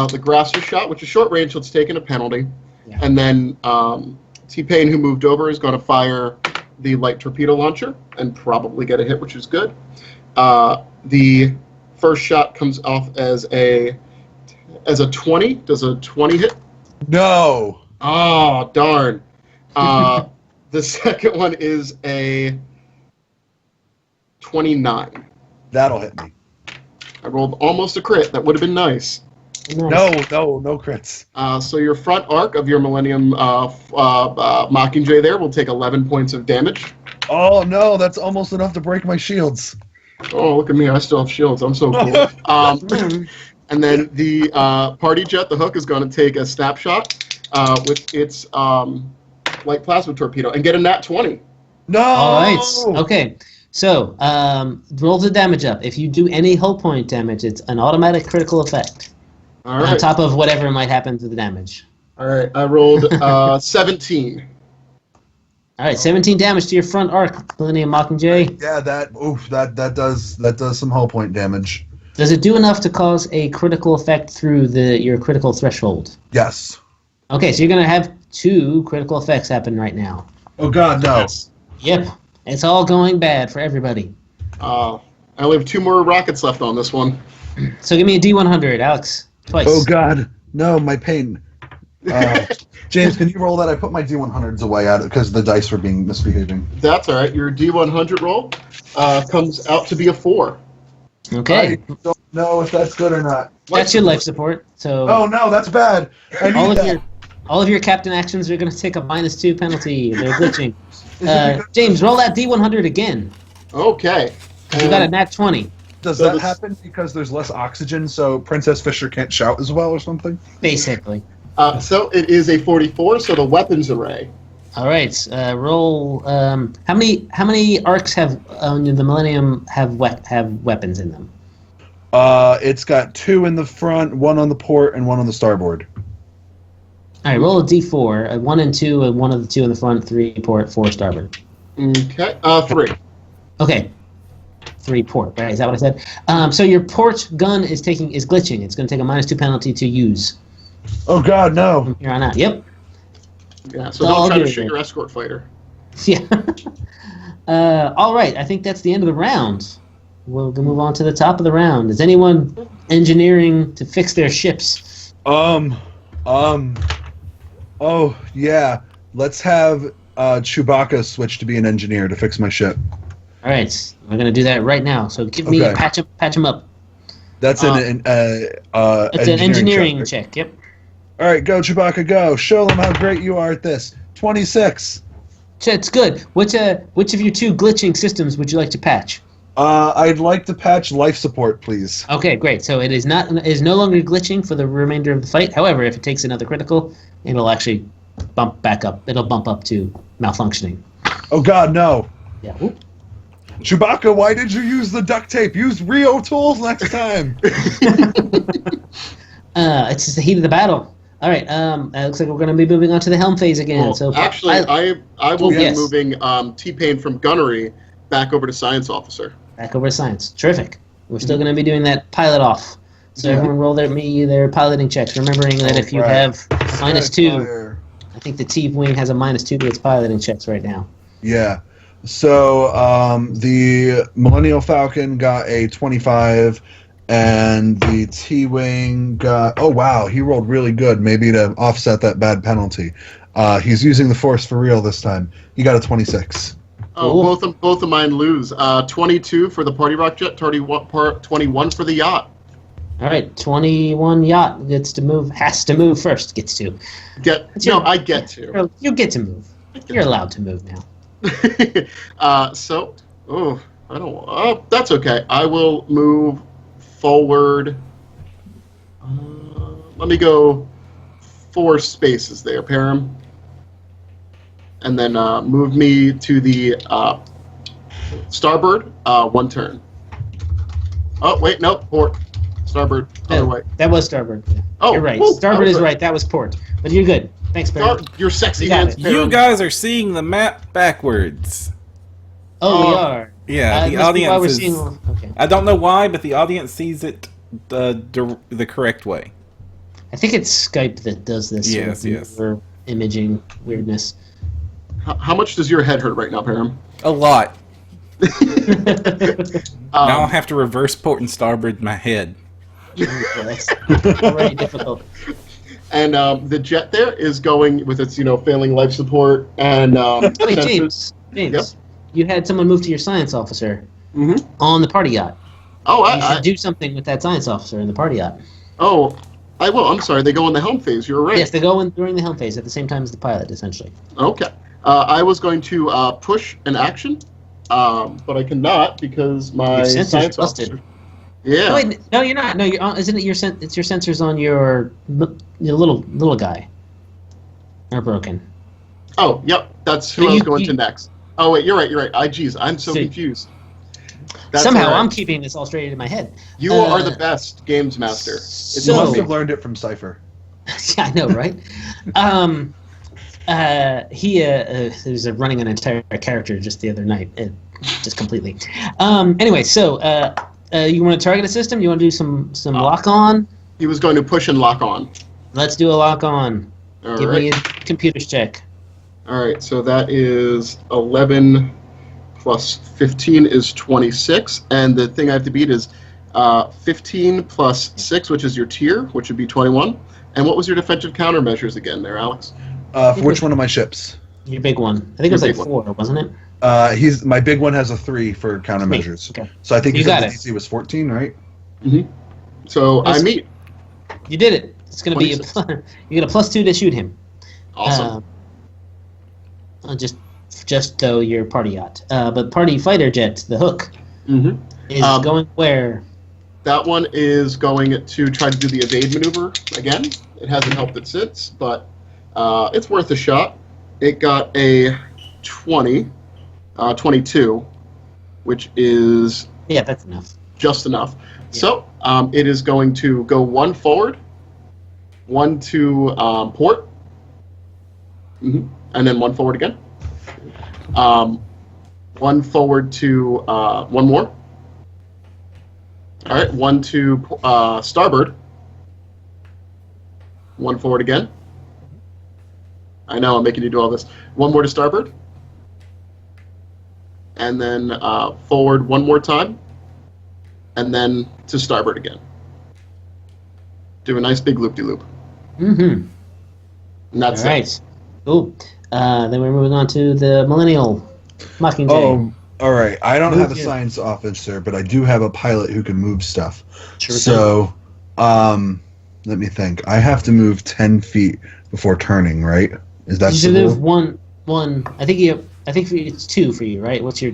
The Grasser shot, which is short range, so it's taking a penalty. Yeah. And then T-Pain, who moved over, is going to fire the light torpedo launcher and probably get a hit, which is good. The first shot comes off as a as a 20. Does a 20 hit? No. Oh, darn. The second one is a 29. That'll hit me. I rolled almost a crit. That would have been nice. Nice. No crits. So your front arc of your Millennium Mockingjay there will take 11 points of damage. Oh no, that's almost enough to break my shields. Oh, look at me. I still have shields. I'm so cool. And then the party jet, the hook, is going to take a snapshot with its light plasma torpedo and get a nat 20. No. All right. Okay. So roll the damage up. If you do any hull point damage, it's an automatic critical effect. All right. On top of whatever might happen to the damage. All right. I rolled 17. All right, 17 damage to your front arc, Millennium Mockingjay. Yeah, that does some hull point damage. Does it do enough to cause a critical effect through your critical threshold? Yes. Okay, so you're going to have 2 critical effects happen right now. Oh God, no. Yep, it's all going bad for everybody. I only have 2 more rockets left on this one. So give me a D100, Alex. Twice. Oh God, no, my pain. James, can you roll that? I put my D100s away out because the dice were being misbehaving. That's all right. Your D100 roll comes out to be a 4. Okay. I don't know if that's good or not. That's your life support. So Oh no, that's bad. I need all of your captain actions are going to take a -2 penalty. They're glitching. James, roll that D100 again. Okay. You got a nat 20. Does So that this- happen because there's less oxygen, so Princess Fisher can't shout as well or something? Basically. So it is a 44. So the weapons array. All right. Roll. How many arcs have the Millennium have weapons in them? It's got 2 in the front, 1 on the port, and 1 on the starboard. All right. Roll a D4. 1 and 2, and 1 of the 2 in the front, 3 port, 4 starboard. Okay. 3. Okay. 3 port. Right? Is that what I said? So your port gun is glitching. It's going to take a -2 penalty to use Oh God, no. from here on out. Yep. Yeah. So All don't try to good. shoot your escort fighter. Yeah. All right. I think that's the end of the round. We'll move on to the top of the round. Is anyone engineering to fix their ships? Oh yeah. Let's have Chewbacca switch to be an engineer to fix my ship. All right. We're going to do that right now. So give me Okay. patch him up. That's It's an engineering check. Yep. All right, go Chewbacca, go! Show them how great you are at this. 26. It's good. Which of your 2 glitching systems would you like to patch? I'd like to patch life support, please. Okay, great. So it is no longer glitching for the remainder of the fight. However, if it takes another critical, it'll actually bump back up. It'll bump up to malfunctioning. Oh God, no! Yeah. Whoop. Chewbacca, why did you use the duct tape? Use Rio tools next time. It's just the heat of the battle. All right. It looks like we're going to be moving on to the Helm phase again. Well, So actually, I will be yes. moving T-Pain from Gunnery back over to Science Officer. back over to science. Terrific. We're still going to be doing that pilot off. So everyone roll their piloting checks, remembering that if you have -2, Fire. I think the T-Wing has a -2 to its piloting checks right now. Yeah. So the Millennial Falcon got a 25, and the T-Wing got... Oh, wow, he rolled really good, maybe to offset that bad penalty. He's using the Force for real this time. He got a 26. Oh, both of mine lose. 22 for the Party Rock Jet, 21 for the yacht. All right, 21 yacht has to move first. Gets to. I get to. You get to move. You're allowed to move now. That's okay. I will move forward. Let me go 4 spaces there, Param. And then move me to the starboard 1 turn. Oh, wait, no, port. Starboard, other way. That was starboard. Yeah. Oh, you're right. whoa, Starboard is right. right. That was port. But you're good. Thanks, Barry. Your sexy You got hands, it. Param. You guys are seeing the map backwards. Oh, we are. Yeah, the must be why audience we're is... seeing. Okay. I don't know why, but the audience sees it the correct way. I think it's Skype that does this. Yes, sort of yes. mirror imaging weirdness. How much does your head hurt right now, Param? A lot. Now I'll have to reverse port and starboard my head. That's already difficult. And the jet there is going with its, failing life support and. Wait, sensors. James, Yep. you had someone move to your science officer Mm-hmm. on the party yacht. Oh, You should do something with that science officer in the party yacht. I will. I'm sorry. They go in the helm phase. You're right. Yes, they go in during the helm phase at the same time as the pilot, essentially. Okay. I was going to push an action, but I cannot because my Your sensors science busted. officer. Yeah. No, wait, no, you're not. No, you're. Isn't it your It's your sensors on your little guy are broken. Oh, yep. That's who So I was you- going you- to next. Oh wait, you're right. You're right. Geez, I'm so So- confused. That's Somehow all right. I'm keeping this all straight in my head. You are the best games master. It's So- You must amazing. have learned it from Cypher. Yeah, I know, right? He was running an entire character just the other night, just completely. Anyway, so you want to target a system? You want to do some lock on? He was going to push and lock on. Let's do a lock on. All Give right. me a computer's check. All right. So that is 11 plus 15 is 26, and the thing I have to beat is 15 plus 6, which is your tier, which would be 21. And what was your defensive countermeasures again, there, Alex? For which one of my ships? Your big one. I think it was Your like big 4, wasn't it? My big one has a 3 for countermeasures. Okay. So I think You you said got the it. DC was 14, right? So I That's- meet. You did it. It's going to be you get a +2 to shoot him. Awesome. Just though your party yacht. But party fighter jet, the hook, Mm-hmm. is going where? That one is going to try to do the evade maneuver again. It hasn't helped it since, but it's worth a shot. It got a 22, which is Yeah, that's enough. just enough. So it is going to go 1 forward, 1 to port, and then 1 forward again. 1 forward to 1 more. All right, 1 to starboard. 1 forward again. I know I'm making you do all this. 1 more to starboard. And then forward 1 more time. And then to starboard again. Do a nice big loop-de-loop. Mm-hmm. And that's All right. Cool. Then we're moving on to the Millennial Mockingjay. Oh, all right. I don't have a Yeah. science officer, but I do have a pilot who can move stuff. Sure So, let me think. I have to move 10 feet before turning, right? Is that you the should move rule? one. I think it's 2 for you, right? What's your?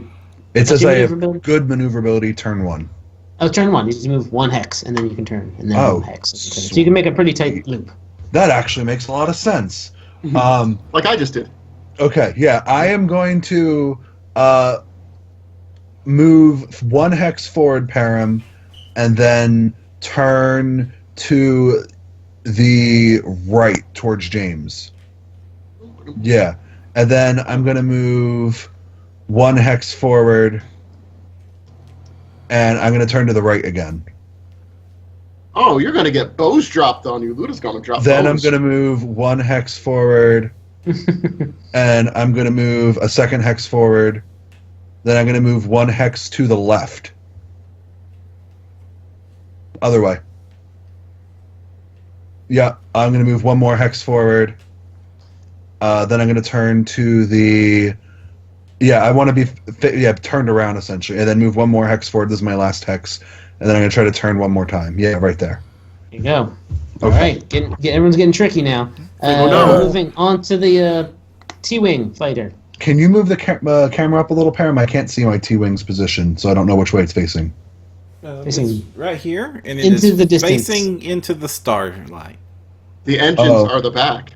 It says your I have maneuverability? good maneuverability, turn 1. Oh, turn 1. You just move 1 hex, and then you can turn, and then Oh. 1 hex. And turn. So you can make a pretty tight loop. That actually makes a lot of sense. like I just did. Okay, yeah. I am going to move 1 hex forward, Param, and then turn to the right towards James. Yeah. And then I'm going to move 1 hex forward, and I'm going to turn to the right again. Oh, you're going to get bows dropped on you. Luda's going to drop Then I'm bows. going to move 1 hex forward, and I'm going to move a 2nd hex forward. Then I'm going to move 1 hex to the left. Other way. Yeah, I'm going to move 1 more hex forward. Then I'm going to turn to the... Yeah, I want to be turned around, essentially. And then move 1 more hex forward. This is my last hex. And then I'm going to try to turn 1 more time. Yeah, right there. There you go. All Okay. right. Everyone's getting tricky now. Oh, no. Moving on to the T-Wing fighter. Can you move the camera up a little, Param? I can't see my T-Wing's position, so I don't know which way it's facing. Facing It's right here, and it into is the distance. facing into the starlight. The engines Oh. are the back.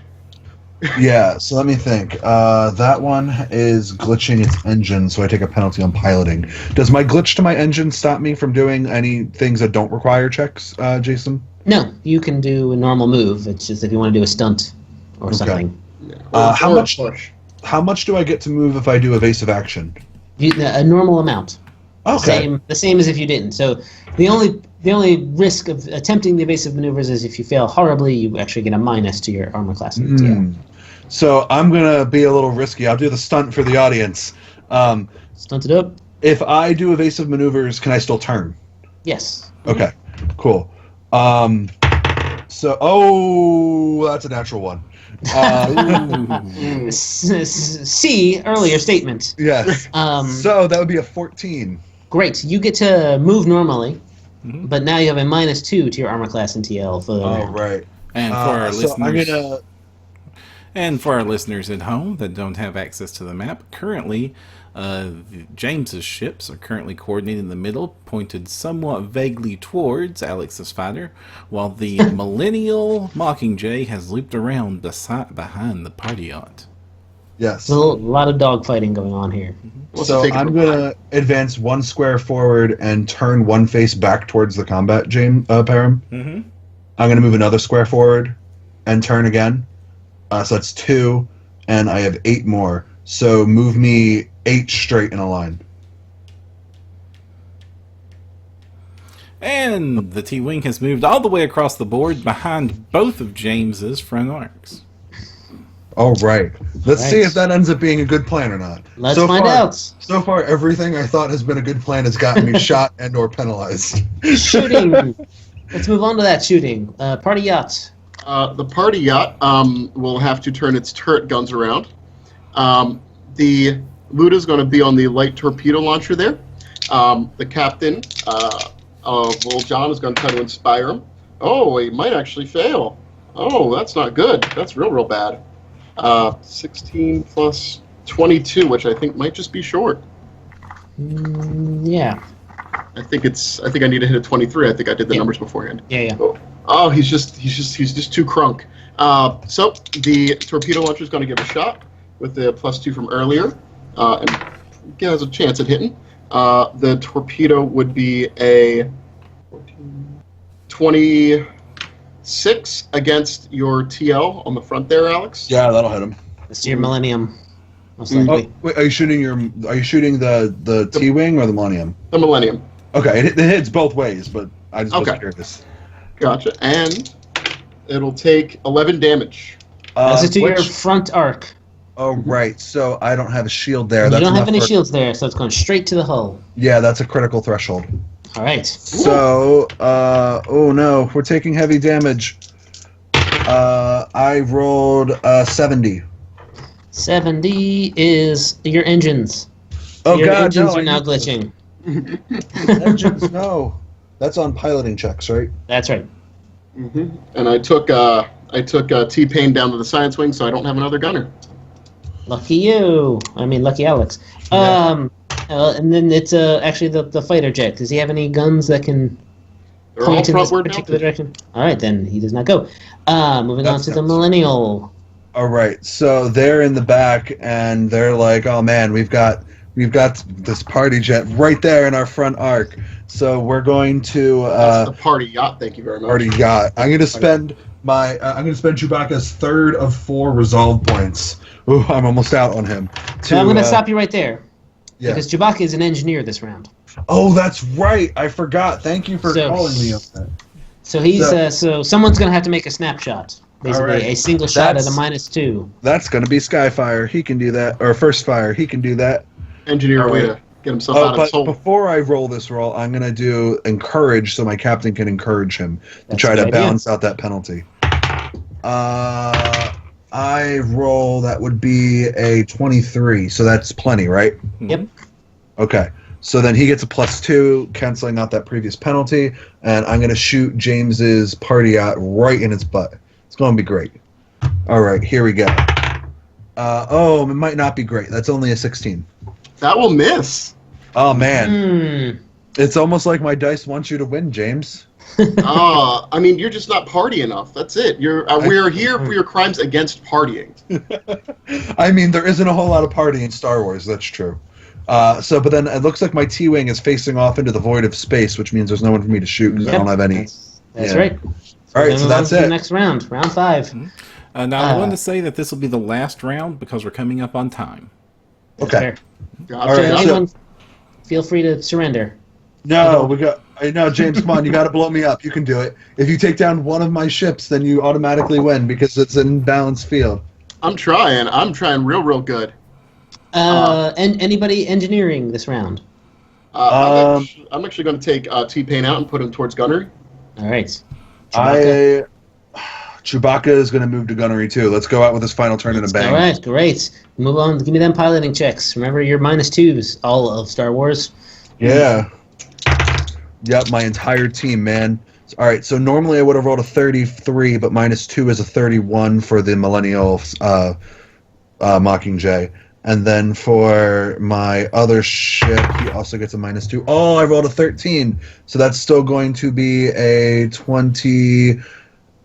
Yeah, so let me think. That one is glitching its engine, so I take a penalty on piloting. Does my glitch to my engine stop me from doing any things that don't require checks, Jason? No, you can do a normal move. It's just if you want to do a stunt or Okay. something. How Or much- push. How much do I get to move if I do evasive action? A normal amount. Okay. The same as if you didn't. So the only risk of attempting the evasive maneuvers is if you fail horribly, you actually get a minus to your armor class. And TL. Hmm. So I'm going to be a little risky. I'll do the stunt for the audience. Stunt it up. If I do evasive maneuvers, can I still turn? Yes. Okay, cool. That's a natural one. C, earlier statement. Yes. So that would be a 14. Great. You get to move normally, but now you have a -2 to your armor class and TL for the round. Right. And for our So I'm listeners, gonna. and for our listeners at home that don't have access to the map, currently, James's ships are currently coordinated in the middle, pointed somewhat vaguely towards Alex's fighter, while the Millennial Mockingjay has looped around behind the party yacht. Yes. There's a lot of dogfighting going on here. So I'm gonna advance 1 square forward and turn 1 face back towards the combat, Param. Mm-hmm. I'm gonna move another square forward and turn again. So that's 2, and I have 8 more. So move me 8 straight in a line. And the T-Wing has moved all the way across the board behind both of James's front arcs. All right. Let's see Right. if that ends up being a good plan or not. Let's find out. So far, everything I thought has been a good plan has gotten me shot and or penalized. Shooting. Let's move on to that shooting. Party yacht. The party yacht will have to turn its turret guns around. The Luda is going to be on the light torpedo launcher there. The captain of Old John is going to try to inspire him. Oh, he might actually fail. Oh, that's not good. That's real bad. 16 plus 22, which I think might just be short. Yeah. I think I need to hit a 23. I think I did the numbers beforehand. Yeah. Oh, he's just too crunk. So the torpedo launcher is going to give a shot with the +2 from earlier, and has a chance at hitting. The torpedo would be a 26 against your TL on the front there, Alex. Yeah, that'll hit him. It's your Millennium, most likely. Oh, wait, are you shooting the T-Wing or the Millennium? The Millennium. Okay, it hits both ways, but I just wasn't curious. Gotcha. And it'll take 11 damage. That's it to your front arc. Oh, right. So I don't have a shield there. You That's don't have enough any shields there, so it's going straight to the hull. Yeah, that's a critical threshold. All right. So, oh no, we're taking heavy damage. I rolled 70. 70 is your engines. Oh your god, engines no! are now glitching. Engines, no. That's on piloting checks, right? That's right. Mm-hmm. And I took T-Pain down to the science wing, so I don't have another gunner. Lucky you. I mean, lucky Alex. Yeah. And then it's actually the fighter jet. Does he have any guns that can They're all point in this frontward particular mounted. direction? All right, then he does not go. Moving on That to the sounds- Millennial. All right, so they're in the back, and they're like, "Oh man, we've got this party jet right there in our front arc." So we're going to That's the party yacht. Thank you very much. party yacht. I'm going to spend Chewbacca's third of 4 resolve points. Ooh, I'm almost out on him. So I'm going to stop you right there. Yeah. Because Chewbacca is an engineer this round. Oh, that's right. I forgot. Thank you for So- calling me on that. So he's So- so someone's going to have to make a snapshot. Basically, right. a single shot at a That's- -2. That's going to be Skyfire. He can do that. Or First Fire. He can do that. Engineer All way right. to get himself Oh, out of his but hole. before I roll this roll, I'm going to do encourage so my captain can encourage him to That's try a to good idea. balance out that penalty. I roll, that would be a 23, so that's plenty, right? Yep. Okay. So then he gets a +2, canceling out that previous penalty, and I'm going to shoot James's party out right in its butt. It's going to be great. All right, here we go. It might not be great. That's only a 16. That will miss. Oh, man. It's almost like my dice wants you to win, James. I mean, you're just not party enough. That's it. We are here for your crimes against partying. I mean, there isn't a whole lot of party in Star Wars, that's true. But then it looks like my T-Wing is facing off into the void of space, which means there's no one for me to shoot because I don't have any. That's Yeah. right. All right, so that's it. Next round, round 5. Now, I want to say that this will be the last round because we're coming up on time. Okay. Fair. Gotcha. All right, gotcha. Anyone, feel free to surrender. No, I know, James, come on, you got to blow me up. You can do it. If you take down one of my ships, then you automatically win because it's an imbalanced field. I'm trying real good. And anybody engineering this round? I'm actually going to take T-Pain out and put him towards Gunnery. All right. Chewbacca. Chewbacca is going to move to Gunnery too. Let's go out with his final turn and a bang. All right, great. Move on. Give me them piloting checks. Remember your -2s, all of Star Wars. Yeah. Yep, my entire team, man. All right, so normally I would have rolled a 33, but -2 is a 31 for the Millennial Mockingjay. And then for my other ship, he also gets a -2. Oh, I rolled a 13. So that's still going to be a 20.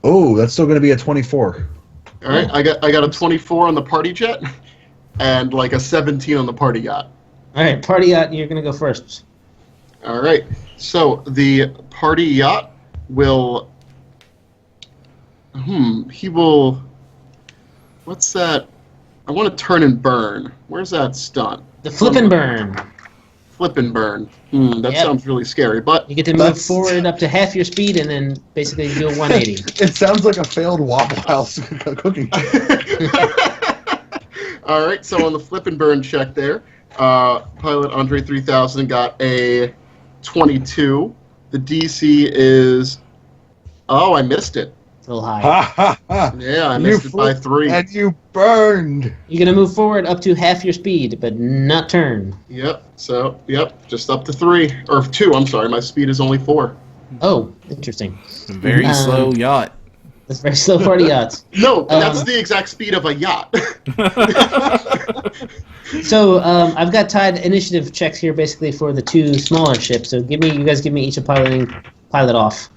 Oh, that's still going to be a 24. All right, I got a 24 on the party jet, and like a 17 on the party yacht. All right, party yacht. You're gonna go first. All right, so the party yacht will. He will. What's that? I want to turn and burn. Where's that stunt? The flip and burn. Flip and burn. That Yep. sounds really scary, but You get to move forward up to half your speed, and then basically do a 180. It sounds like a failed Waffle House cooking. All right, so on the flip and burn check there, pilot Andre 3000 got a 22. The DC is... Oh, I missed it. It's a little high. Ha ha ha! Yeah, I missed it by 3. And you burned! You're gonna move forward up to half your speed, but not turn. Yep, just up to 3. Or 2, I'm sorry, my speed is only 4. Oh, interesting. A very slow yacht. That's very slow party yachts. No, that's the exact speed of a yacht. So I've got tied initiative checks here, basically for the 2 smaller ships. So you guys give me each a pilot off.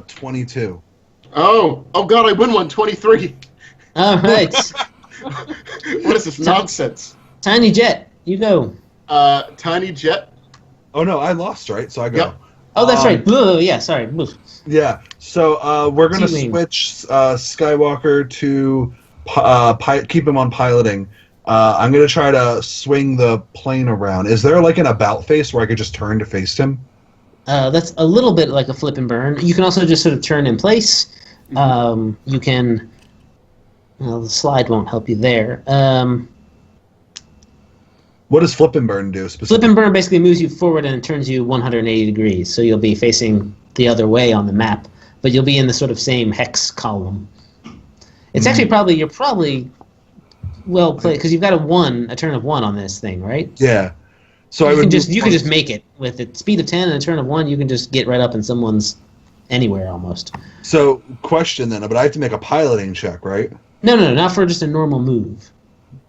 22. Oh God, I win one, 23. All right, What is this nonsense? Tiny Jet, you go. Tiny jet. Oh no, I lost, right? So I go. Yep. Oh, that's right. Yeah, sorry. Move. Yeah. So we're gonna T-wing. switch Skywalker to keep him on piloting. I'm gonna try to swing the plane around. Is there like an about face where I could just turn to face him? That's a little bit like a flip and burn. You can also just sort of turn in place. You can. Well, the slide won't help you there. What does flip and burn do Flip specifically? and burn basically moves you forward and it turns you 180 degrees. So you'll be facing the other way on the map, but you'll be in the sort of same hex column. It's actually you're probably well played because you've got a turn of 1 on this thing, right? Yeah. So I You would can just make it with a speed of 10 and a turn of 1. You can just get right up in someone's anywhere almost. So question then, but I have to make a piloting check, right? No, not for just a normal move.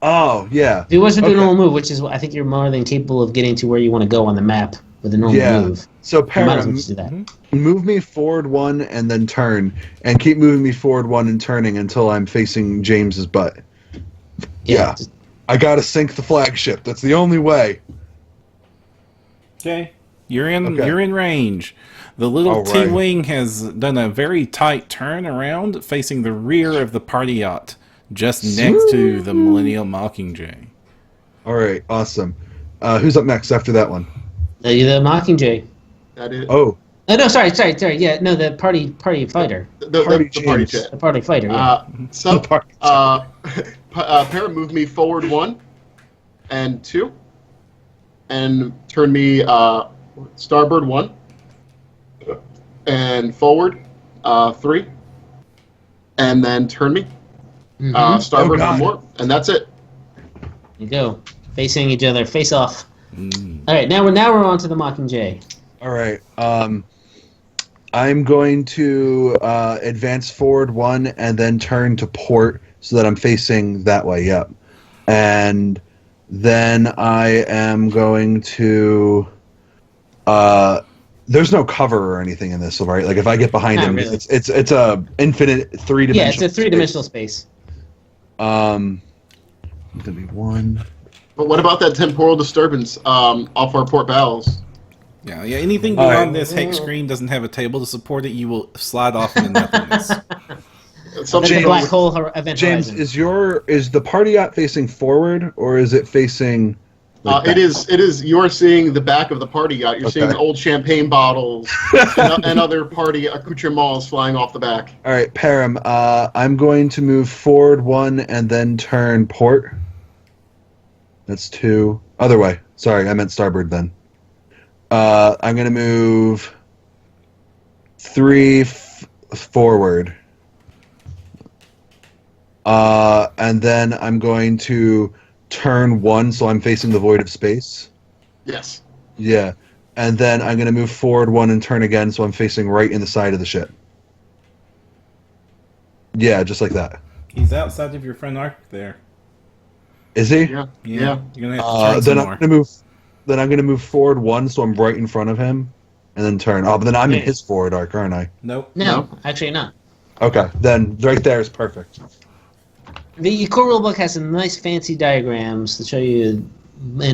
Oh yeah. If it wasn't Okay. a normal move, which is what I think you're more than capable of getting to where you want to go on the map with a normal move. So You might as well Param, just do that. move me forward 1 and then turn, and keep moving me forward 1 and turning until I'm facing James's butt. Yeah. just- I gotta sink the flagship. That's the only way. Okay. You're in Okay. you're in range. The little All right. T-wing has done a very tight turn around facing the rear of the party yacht, just next to the Millennial Mockingjay. All right, awesome. Who's up next after that one? The Mockingjay. That is Oh, Oh no, sorry. Yeah, no, the party fighter. the Party party James. jet. The party fighter. Yeah. So, The party Para, move me forward 1 and 2, and turn me starboard 1, and forward 3, and then turn me starboard Oh, 1 God. more, and that's it. You go facing each other, face off. All right, now we're on to the Mockingjay. all right. I'm going to advance forward 1 and then turn to port so that I'm facing that way. Yep. And then I am going to. There's no cover or anything in this, right? Like if I get behind Not him, really. it's a infinite 3-dimensional. Yeah, it's a 3-dimensional space. Gonna be 1. But what about that temporal disturbance off our port bows? Yeah, anything All beyond right. this hex screen doesn't have a table to support it, you will slide off into nothingness. That's Something the black hole event James, horizon. is the party yacht facing forward or is it facing? like it back? is. You're seeing the back of the party yacht. You're seeing Okay. old champagne bottles and other party accoutrements flying off the back. All right, Param. I'm going to move forward 1 and then turn port. That's 2. Other way. Sorry, I meant starboard then. I'm going to move 3 forward. And then I'm going to turn 1, so I'm facing the void of space. Yes. Yeah. And then I'm going to move forward 1 and turn again, so I'm facing right in the side of the ship. Yeah, just like that. He's outside of your front arc there. Is he? Yeah. Yeah. You're gonna have to turn some more. Then I'm gonna move forward 1, so I'm right in front of him, and then turn. Oh, but then I'm in his forward arc, aren't I? Nope. No, actually not. Okay, then right there is perfect. The core rulebook has some nice fancy diagrams to show you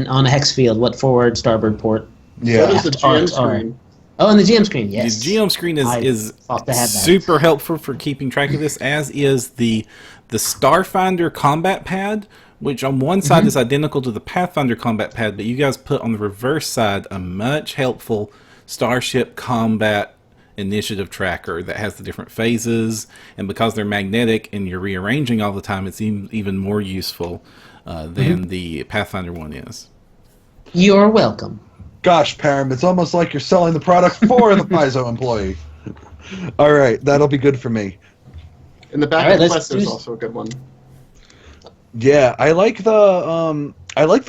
on a hex field what forward, starboard port. Yeah. What is the GM screen? Oh, and the GM screen, yes. The GM screen is thought to have that. super helpful for keeping track of this, as is the Starfinder combat pad, which on one side is identical to the Pathfinder combat pad, but you guys put on the reverse side a much helpful Starship combat initiative tracker that has the different phases, and because they're magnetic and you're rearranging all the time, it's even more useful than the Pathfinder one is. You're welcome. Gosh, Param, it's almost like you're selling the product for the Paizo employee. All right, that'll be good for me. In the back of the quest, there's also a good one. Yeah, I like the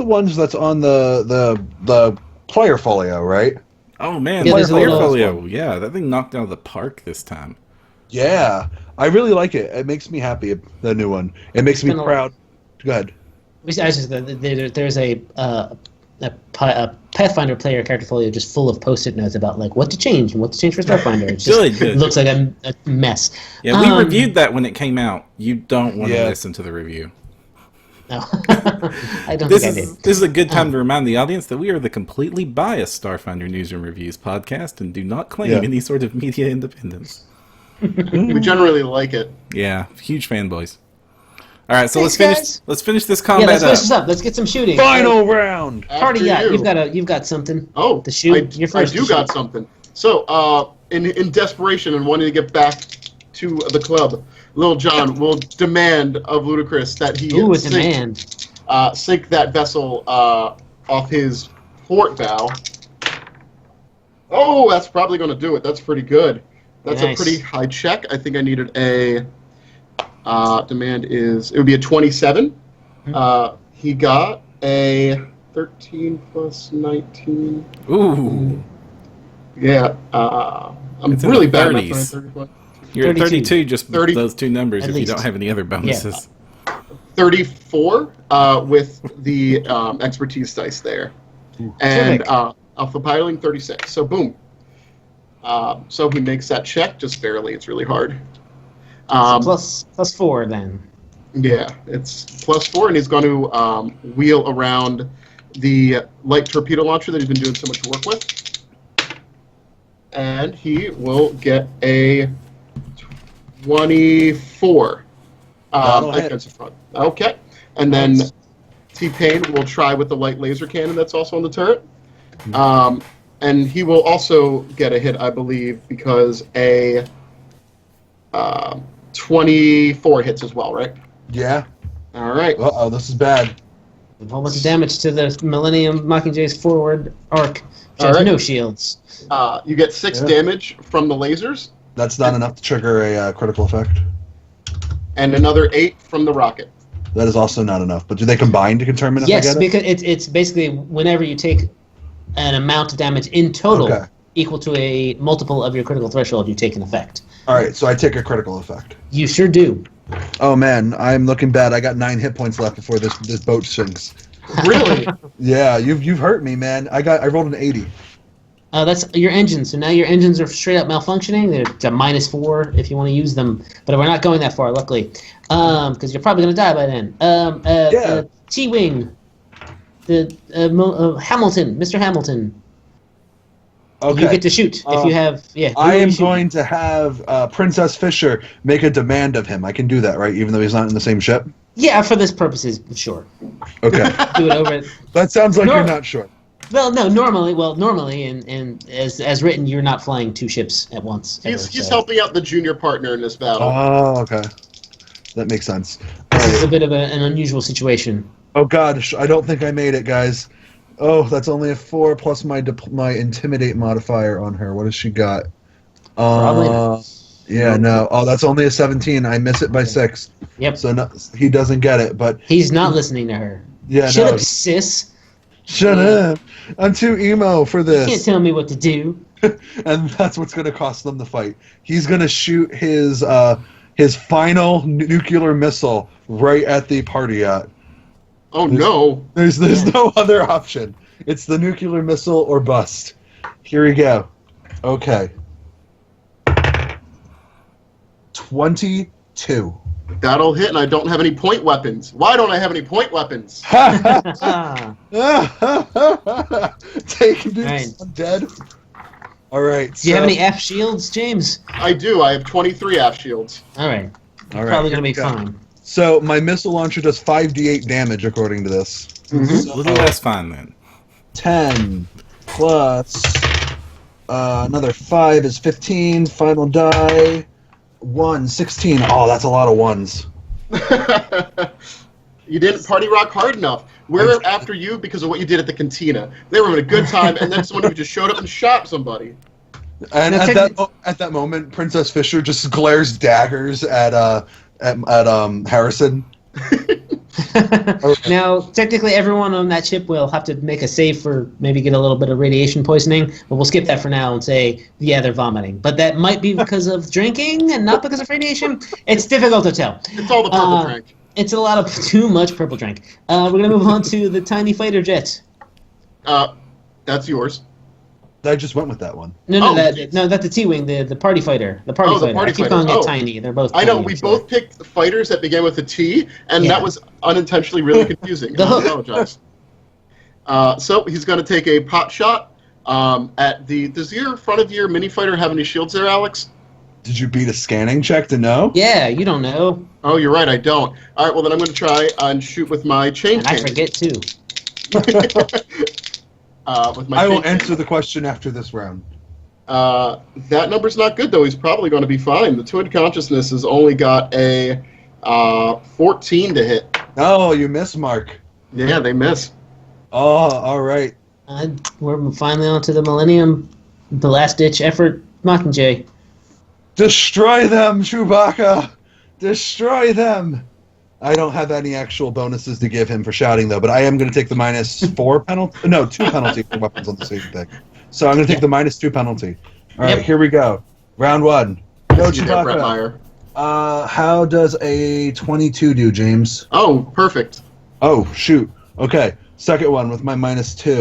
ones that's on the player folio, right? Oh man, Yeah, player there's a little- folio. Yeah, that thing knocked out of the park this time. Yeah, I really like it. It makes me happy. The new one. It makes me proud. Go ahead. There's a Pathfinder player character folio just full of post-it notes about like what to change and what to change for Starfinder. It's just, Good. It looks like a mess. Yeah, we reviewed that when it came out. You don't want to listen to the review. No, I don't think I did. This is a good time to remind the audience that we are the completely biased Starfinder News and Reviews podcast and do not claim any sort of media independence. We generally like it. Yeah, huge fanboys. All right, so Thanks, let's finish this Yeah, combat let's finish this up. Let's get some shooting. Final round. Party yacht, After you've got something. Oh, to shoot. You're first. I do got something. So, in desperation and wanting to get back to the club, Lil Jon will demand of Ludacris that he sink that vessel off his port bow. Oh, that's probably going to do it. That's pretty good. That's a pretty high check. I think I needed a demand it would be a 27. He got a 13 plus 19. Ooh. Yeah. I'm It's in really the bad 30s. at math. You're at 32, just 30, those two numbers at if you least. don't have any other bonuses. 34 with the expertise dice there. And alpha piloting 36. So boom. So he makes that check just barely. It's really hard. Plus 4 then. Yeah, it's +4, and he's going to wheel around the light torpedo launcher that he's been doing so much work with. And he will get a 24. Against the front. Okay. And then T-Pain will try with the light laser cannon that's also on the turret. And he will also get a hit, I believe, because a 24 hits as well, right? Yeah. All right. Uh-oh, this is bad. A whole bunch of damage to the Millennium Mockingjays forward arc. Which has no shields. You get 6 damage from the lasers. That's not enough to trigger a critical effect. And another 8 from the rocket. That is also not enough. But do they combine to determine if I Yes, get it? because it's basically whenever you take an amount of damage in total equal to a multiple of your critical threshold, you take an effect. All right, so I take a critical effect. You sure do. Oh man, I'm looking bad. I got 9 hit points left before this boat sinks. Really? Yeah, you've hurt me, man. I rolled an 80. That's your engines. So now your engines are straight up malfunctioning. They're to -4 if you want to use them, but we're not going that far, luckily, because you're probably going to die by then. T-wing, the Hamilton, Mr. Hamilton. Okay. You get to shoot if you have. Yeah. I am going to have Princess Fisher make a demand of him. I can do that, right? Even though he's not in the same ship. Yeah, for this purposes, sure. Okay. Do it over. That sounds like you're not sure. Well, no. Normally, and as written, you're not flying 2 ships at once. He's helping out the junior partner in this battle. Oh, okay. That makes sense. This is a bit of an unusual situation. Oh God, I don't think I made it, guys. Oh, that's only a 4 plus my intimidate modifier on her. What has she got? Probably not. Yeah, no. Oh, that's only a 17. I miss it by 6. Yep. So no, he doesn't get it, but He's not listening to her. yeah, Shut no. up, sis. Shut up. I'm too emo for You this. can't tell me what to do. And that's what's going to cost them the fight. He's going to shoot his final nuclear missile right at the party yacht. Oh no! There's no other option. It's the nuclear missile or bust. Here we go. Okay. 22. That'll hit, and I don't have any point weapons. Why don't I have any point weapons? Ah, Take nukes. Right. I'm dead. All right. do you have any F shields, James? I do. I have 23 AF shields. All right. All right, Probably here going to be we go. fine. So my missile launcher does 5d8 damage according to this. Well, that's fine then. 10 plus another 5 is 15. Final die. 1, 16. Oh, that's a lot of ones. You didn't party rock hard enough. We're after you because of what you did at the cantina. They were having a good time, and then someone who just showed up and shot somebody. And Now, at that moment, Princess Fisher just glares daggers at Harrison. Now, technically, everyone on that ship will have to make a save for maybe get a little bit of radiation poisoning, but we'll skip that for now and say, yeah, they're vomiting. But that might be because of drinking and not because of radiation. It's difficult to tell. It's all the purple drink. It's a lot of too much purple drink. We're going to move on to the tiny fighter jet. That's yours. I just went with that one. No, Oh, that's the T-wing, the party fighter. The party Oh, the fighter. party I keep fighter. calling it Oh. tiny. They're both I know, tiny, we so- both picked fighters that began with a T, and Yeah. that was unintentionally really confusing. I apologize. So he's going to take a pot shot at the... Does your front of your mini fighter have any shields there, Alex? Did you beat a scanning check to know? Yeah, you don't know. Oh, you're right, I don't. All right, well, then I'm going to try and shoot with my chain And I cannon. forget, too. With my I will chain cannon. answer the question after this round. That number's not good, though. He's probably going to be fine. The Twin Consciousness has only got a 14 to hit. Oh, you miss, Mark. Yeah, they miss. Oh, all right. We're finally on to the Millennium, the last-ditch effort, Mockingjay. Destroy them, Chewbacca! Destroy them! I don't have any actual bonuses to give him for shouting, though, but I am going to take the -4 penalty. No, 2 penalty for weapons on the same thing. So I'm going to take the -2 penalty. All right, Yep. here we go. Round 1. Go, See there, Brett Chewbacca. Meyer. How does a 22 do, James? Oh, perfect. Oh, shoot. Okay, second one with my -2.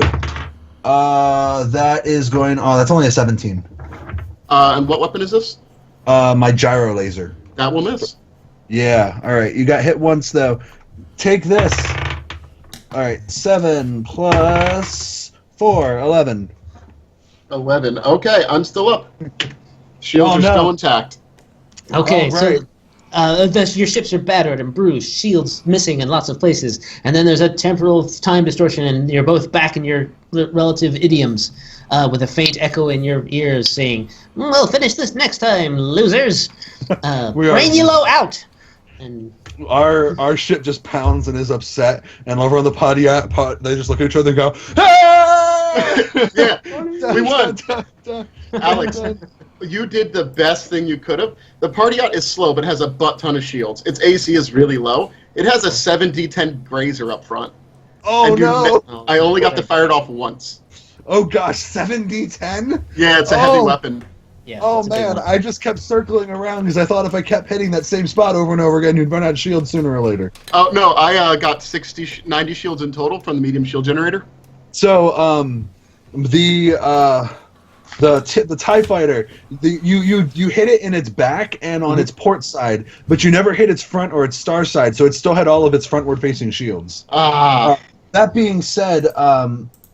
That is going... Oh, that's only a 17. And what weapon is this? My gyro laser. That will miss. Yeah, all right. You got hit once, though. Take this. All right, 7 plus 4, 11. 11. Okay, I'm still up. Shields Oh, are no. still intact. Okay, All right. so your ships are battered and bruised, shields missing in lots of places, and then there's a temporal time distortion, and you're both back in your relative idioms, with a faint echo in your ears saying, "We'll finish this next time, losers." We are- Rain Yellow out. And Our ship just pounds and is upset, and over on the pod, they just look at each other and go, "Hey!" Yeah, we won. Dun, dun, dun, Alex, dun. you did the best thing you could have. The party yacht is slow, but has a butt ton of shields. Its AC is really low. It has a 7d10 grazer up front. Oh And you no! mi- I only got to fire it off once. Oh gosh, 7d10? Yeah, it's a heavy Oh. weapon. yeah, Oh that's a big man, one. I just kept circling around because I thought if I kept hitting that same spot over and over again, you'd run out of shields sooner or later. Oh, no, I got 90 shields in total from the medium shield generator. So, the TIE fighter, you hit it in its back and on its port side, but you never hit its front or its star side, so it still had all of its frontward facing shields. That being said,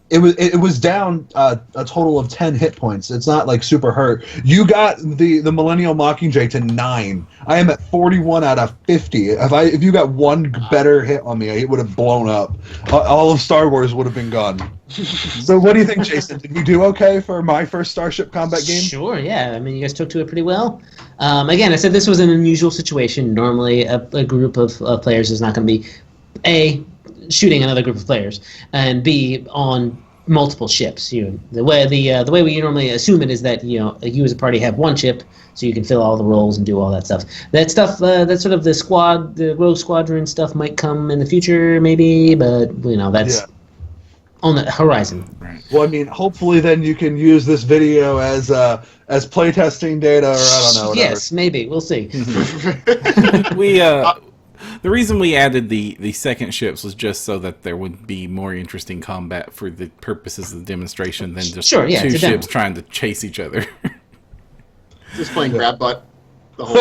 it was down a total of 10 hit points. It's not like super hurt. You got the Millennial Mockingjay to 9. I am at 41 out of 50. If you got one better hit on me, it would have blown up. All of Star Wars would have been gone. So what do you think, Jason? Did we do okay for my first Starship combat game? Sure, yeah. I mean, you guys took to it pretty well. Again, I said this was an unusual situation. Normally, a group of players is not going to be A, shooting another group of players, and B, on multiple ships. The way we normally assume it is that you as a party have one ship, so you can fill all the roles and do all that stuff. That stuff, that sort of the rogue squadron stuff might come in the future, maybe, but that's on the horizon. Right. Well, I mean, hopefully then you can use this video as playtesting data, or I don't know, whatever. Yes, maybe. We'll see. The reason we added the second ships was just so that there would be more interesting combat for the purposes of the demonstration than just two ships trying to chase each other. Just playing grab butt the whole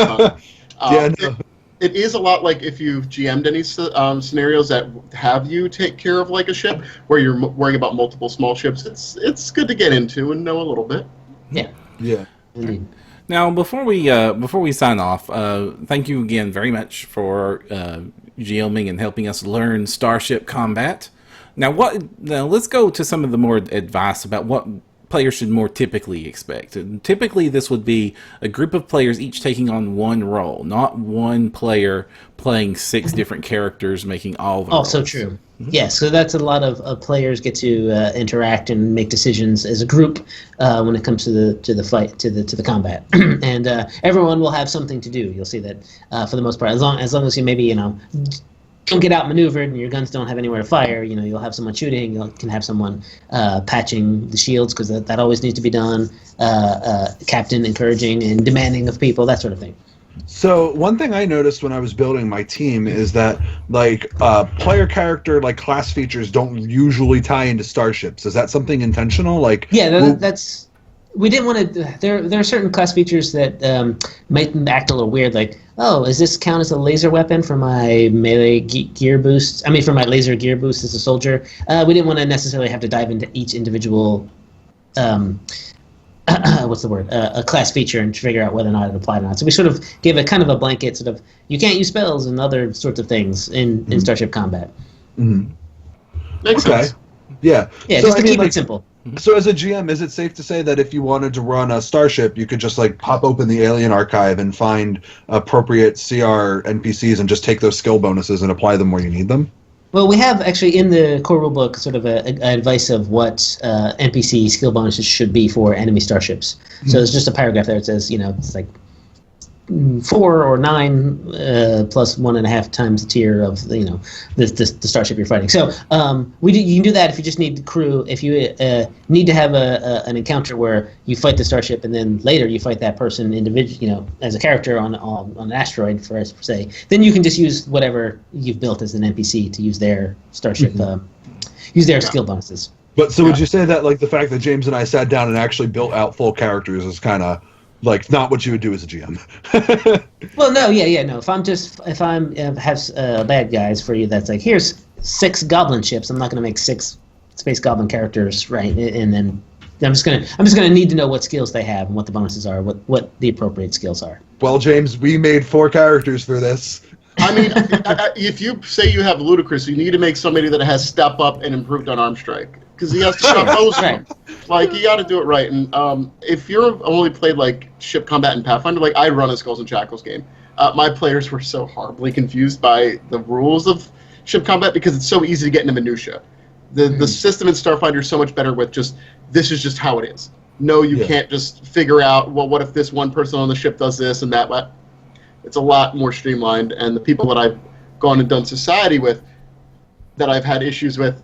time. It is a lot like if you've GM'd any scenarios that have you take care of like a ship where you're worrying about multiple small ships. It's good to get into and know a little bit. Yeah. Indeed. Now, before we sign off, thank you again very much for GMing and helping us learn Starship combat. Now, let's go to some of the more advice about what players should more typically expect. And typically, this would be a group of players each taking on one role, not one player playing 6 different characters, making all the roles. So true. Yes, so that's a lot of players get to interact and make decisions as a group when it comes to the fight, to the combat, and everyone will have something to do. You'll see that for the most part, as long as you maybe don't get outmaneuvered and your guns don't have anywhere to fire, you'll have someone shooting. You can have someone patching the shields because that always needs to be done. Captain encouraging and demanding of people, that sort of thing. So one thing I noticed when I was building my team is that player character class features don't usually tie into starships. Is that something intentional? That's we didn't want to. There are certain class features that might act a little weird. Like, does this count as a laser weapon for my melee gear boost? I mean, for my laser gear boost as a soldier. We didn't want to necessarily have to dive into each individual. What's the word? A class feature and figure out whether or not it applied or not. So we sort of gave a kind of a blanket sort of, you can't use spells and other sorts of things in Starship combat. Mm-hmm. Makes sense. Yeah. Yeah, so, just to keep it simple. So as a GM, is it safe to say that if you wanted to run a Starship, you could just pop open the Alien Archive and find appropriate CR NPCs and just take those skill bonuses and apply them where you need them? Well, we have actually in the core rulebook sort of a advice of what NPC skill bonuses should be for enemy starships. Mm-hmm. So there's just a paragraph there that says, it's like 4 or 9 plus 1.5 times the tier of the starship you're fighting. So you can do that if you just need the crew. If you need to have an encounter where you fight the starship and then later you fight that person individually, as a character on an asteroid, for say, then you can just use whatever you've built as an NPC to use their starship, use their skill bonuses. But so would you say that the fact that James and I sat down and actually built out full characters is kind of not what you would do as a GM? Well, no, no. If I'm have bad guys for you, that's like, here's 6 goblin ships. I'm not going to make 6 space goblin characters, right? And then I'm just gonna need to know what skills they have and what the bonuses are, what the appropriate skills are. Well, James, we made 4 characters for this. I mean, if you say you have Ludicrous, you need to make somebody that has step up and improved on arm strike. Because he has to shove those. Right. You got to do it right. And if you're only played ship combat in Pathfinder, I run a Skulls and Shackles game. My players were so horribly confused by the rules of ship combat because it's so easy to get into minutia. The system in Starfinder is so much better with this is just how it is. No, you can't just figure out, well, what if this one person on the ship does this and that. It's a lot more streamlined, and the people that I've gone and done society with, that I've had issues with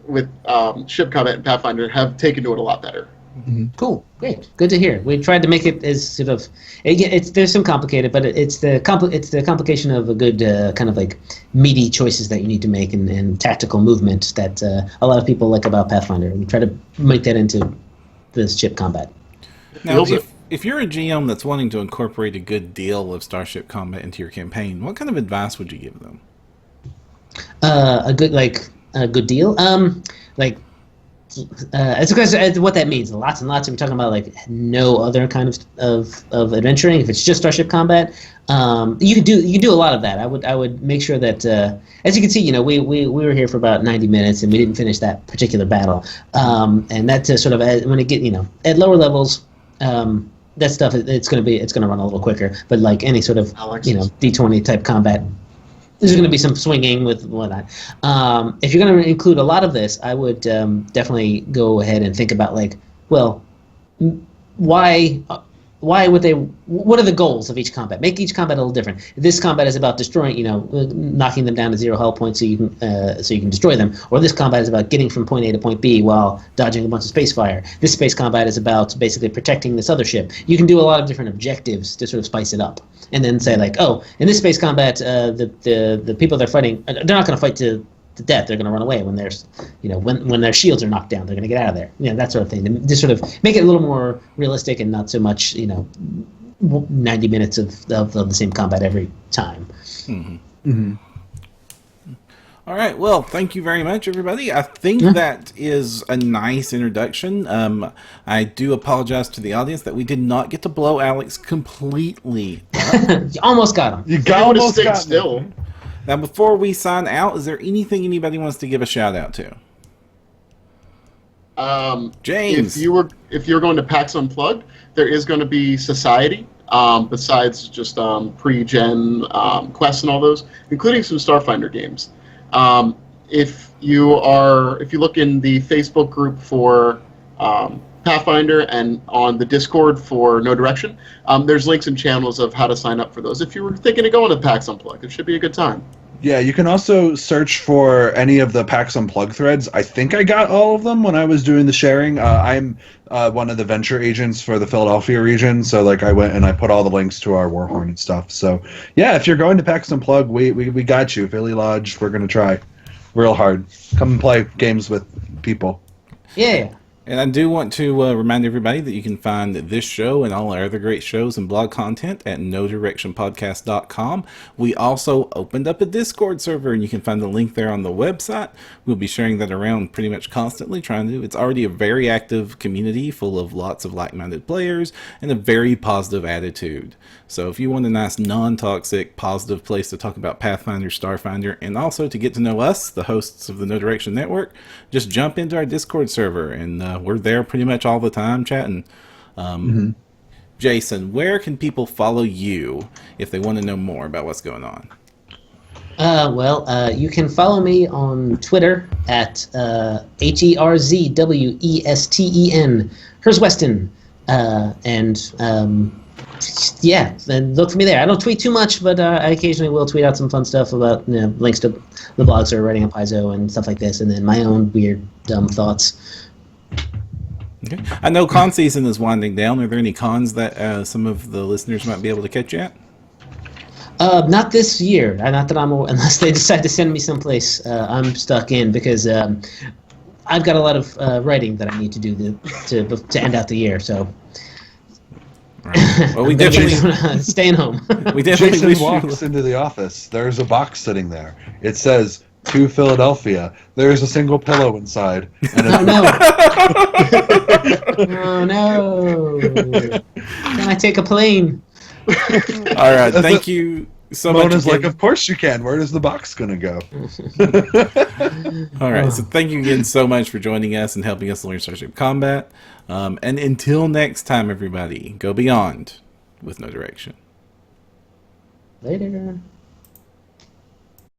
ship combat and Pathfinder, have taken to it a lot better. Mm-hmm. Cool, great, good to hear. We tried to make it as sort of there's some complicated, but it's the complication of a good kind of meaty choices that you need to make and tactical movement that a lot of people like about Pathfinder. We try to make that into the ship combat. Now, if you're a GM that's wanting to incorporate a good deal of Starship combat into your campaign, what kind of advice would you give them? A good deal. It's because what that means. Lots and lots. We're talking about no other kind of adventuring. If it's just Starship combat, you could do a lot of that. I would make sure that as you can see, we were here for about 90 minutes and we didn't finish that particular battle. And that sort of when it get at lower levels. That stuff it's gonna run a little quicker, but any sort of D20 type combat, there's going to be some swinging with whatnot. If you're going to include a lot of this, I would definitely go ahead and think about like, well, why would they? What are the goals of each combat? Make each combat a little different. This combat is about destroying, knocking them down to 0 health points so you can destroy them. Or this combat is about getting from point A to point B while dodging a bunch of space fire. This space combat is about basically protecting this other ship. You can do a lot of different objectives to sort of spice it up, and then say like, oh, in this space combat, the people they're fighting, they're not going to fight to death. They're going to run away when there's, when their shields are knocked down. They're going to get out of there. That sort of thing. Just sort of make it a little more realistic and not so much, 90 minutes of the same combat every time. Mm-hmm. Mm-hmm. All right. Well, thank you very much, everybody. I think that is a nice introduction. I do apologize to the audience that we did not get to blow Alex completely up. You almost got him. You almost got still. Now, before we sign out, is there anything anybody wants to give a shout out to? James, if you're going to PAX Unplugged, there is going to be Society. Besides just pre-gen quests and all those, including some Starfinder games. If you look in the Facebook group for Pathfinder and on the Discord for No Direction, there's links and channels of how to sign up for those. If you were thinking of going to PAX Unplugged, it should be a good time. Yeah, you can also search for any of the PAX Unplugged threads. I think I got all of them when I was doing the sharing. I'm one of the venture agents for the Philadelphia region, so like I went and I put all the links to our Warhorn and stuff. So yeah, if you're going to PAX Unplugged, we got you. Philly Lodge, we're gonna try real hard. Come and play games with people. Yeah. And I do want to remind everybody that you can find this show and all our other great shows and blog content at nodirectionpodcast.com. We also opened up a Discord server, and you can find the link there on the website. We'll be sharing that around pretty much constantly, it's already a very active community full of lots of like-minded players and a very positive attitude. So if you want a nice, non-toxic, positive place to talk about Pathfinder, Starfinder, and also to get to know us, the hosts of the No Direction Network, just jump into our Discord server, and we're there pretty much all the time chatting. Jason, where can people follow you if they want to know more about what's going on? You can follow me on Twitter at HERZWESTEN, Herzweston, and look for me there. I don't tweet too much, but I occasionally will tweet out some fun stuff about links to the blogs we're writing on Paizo and stuff like this, and then my own weird, dumb thoughts. Okay. I know con season is winding down. Are there any cons that some of the listeners might be able to catch you at? Not this year. Not that I'm aware, unless they decide to send me someplace I'm stuck in, because I've got a lot of writing that I need to do to end out the year. So. Right. Well, we definitely staying home. We definitely Jason walks into the office. There's a box sitting there. It says to Philadelphia. There's a single pillow inside. And oh no! Oh no! Can I take a plane? All right. Thank you so much. Mona's like, of course you can. Where is the box going to go? All right. So thank you again so much for joining us and helping us learn Starship Combat. And until next time, everybody, go beyond with No Direction. Later.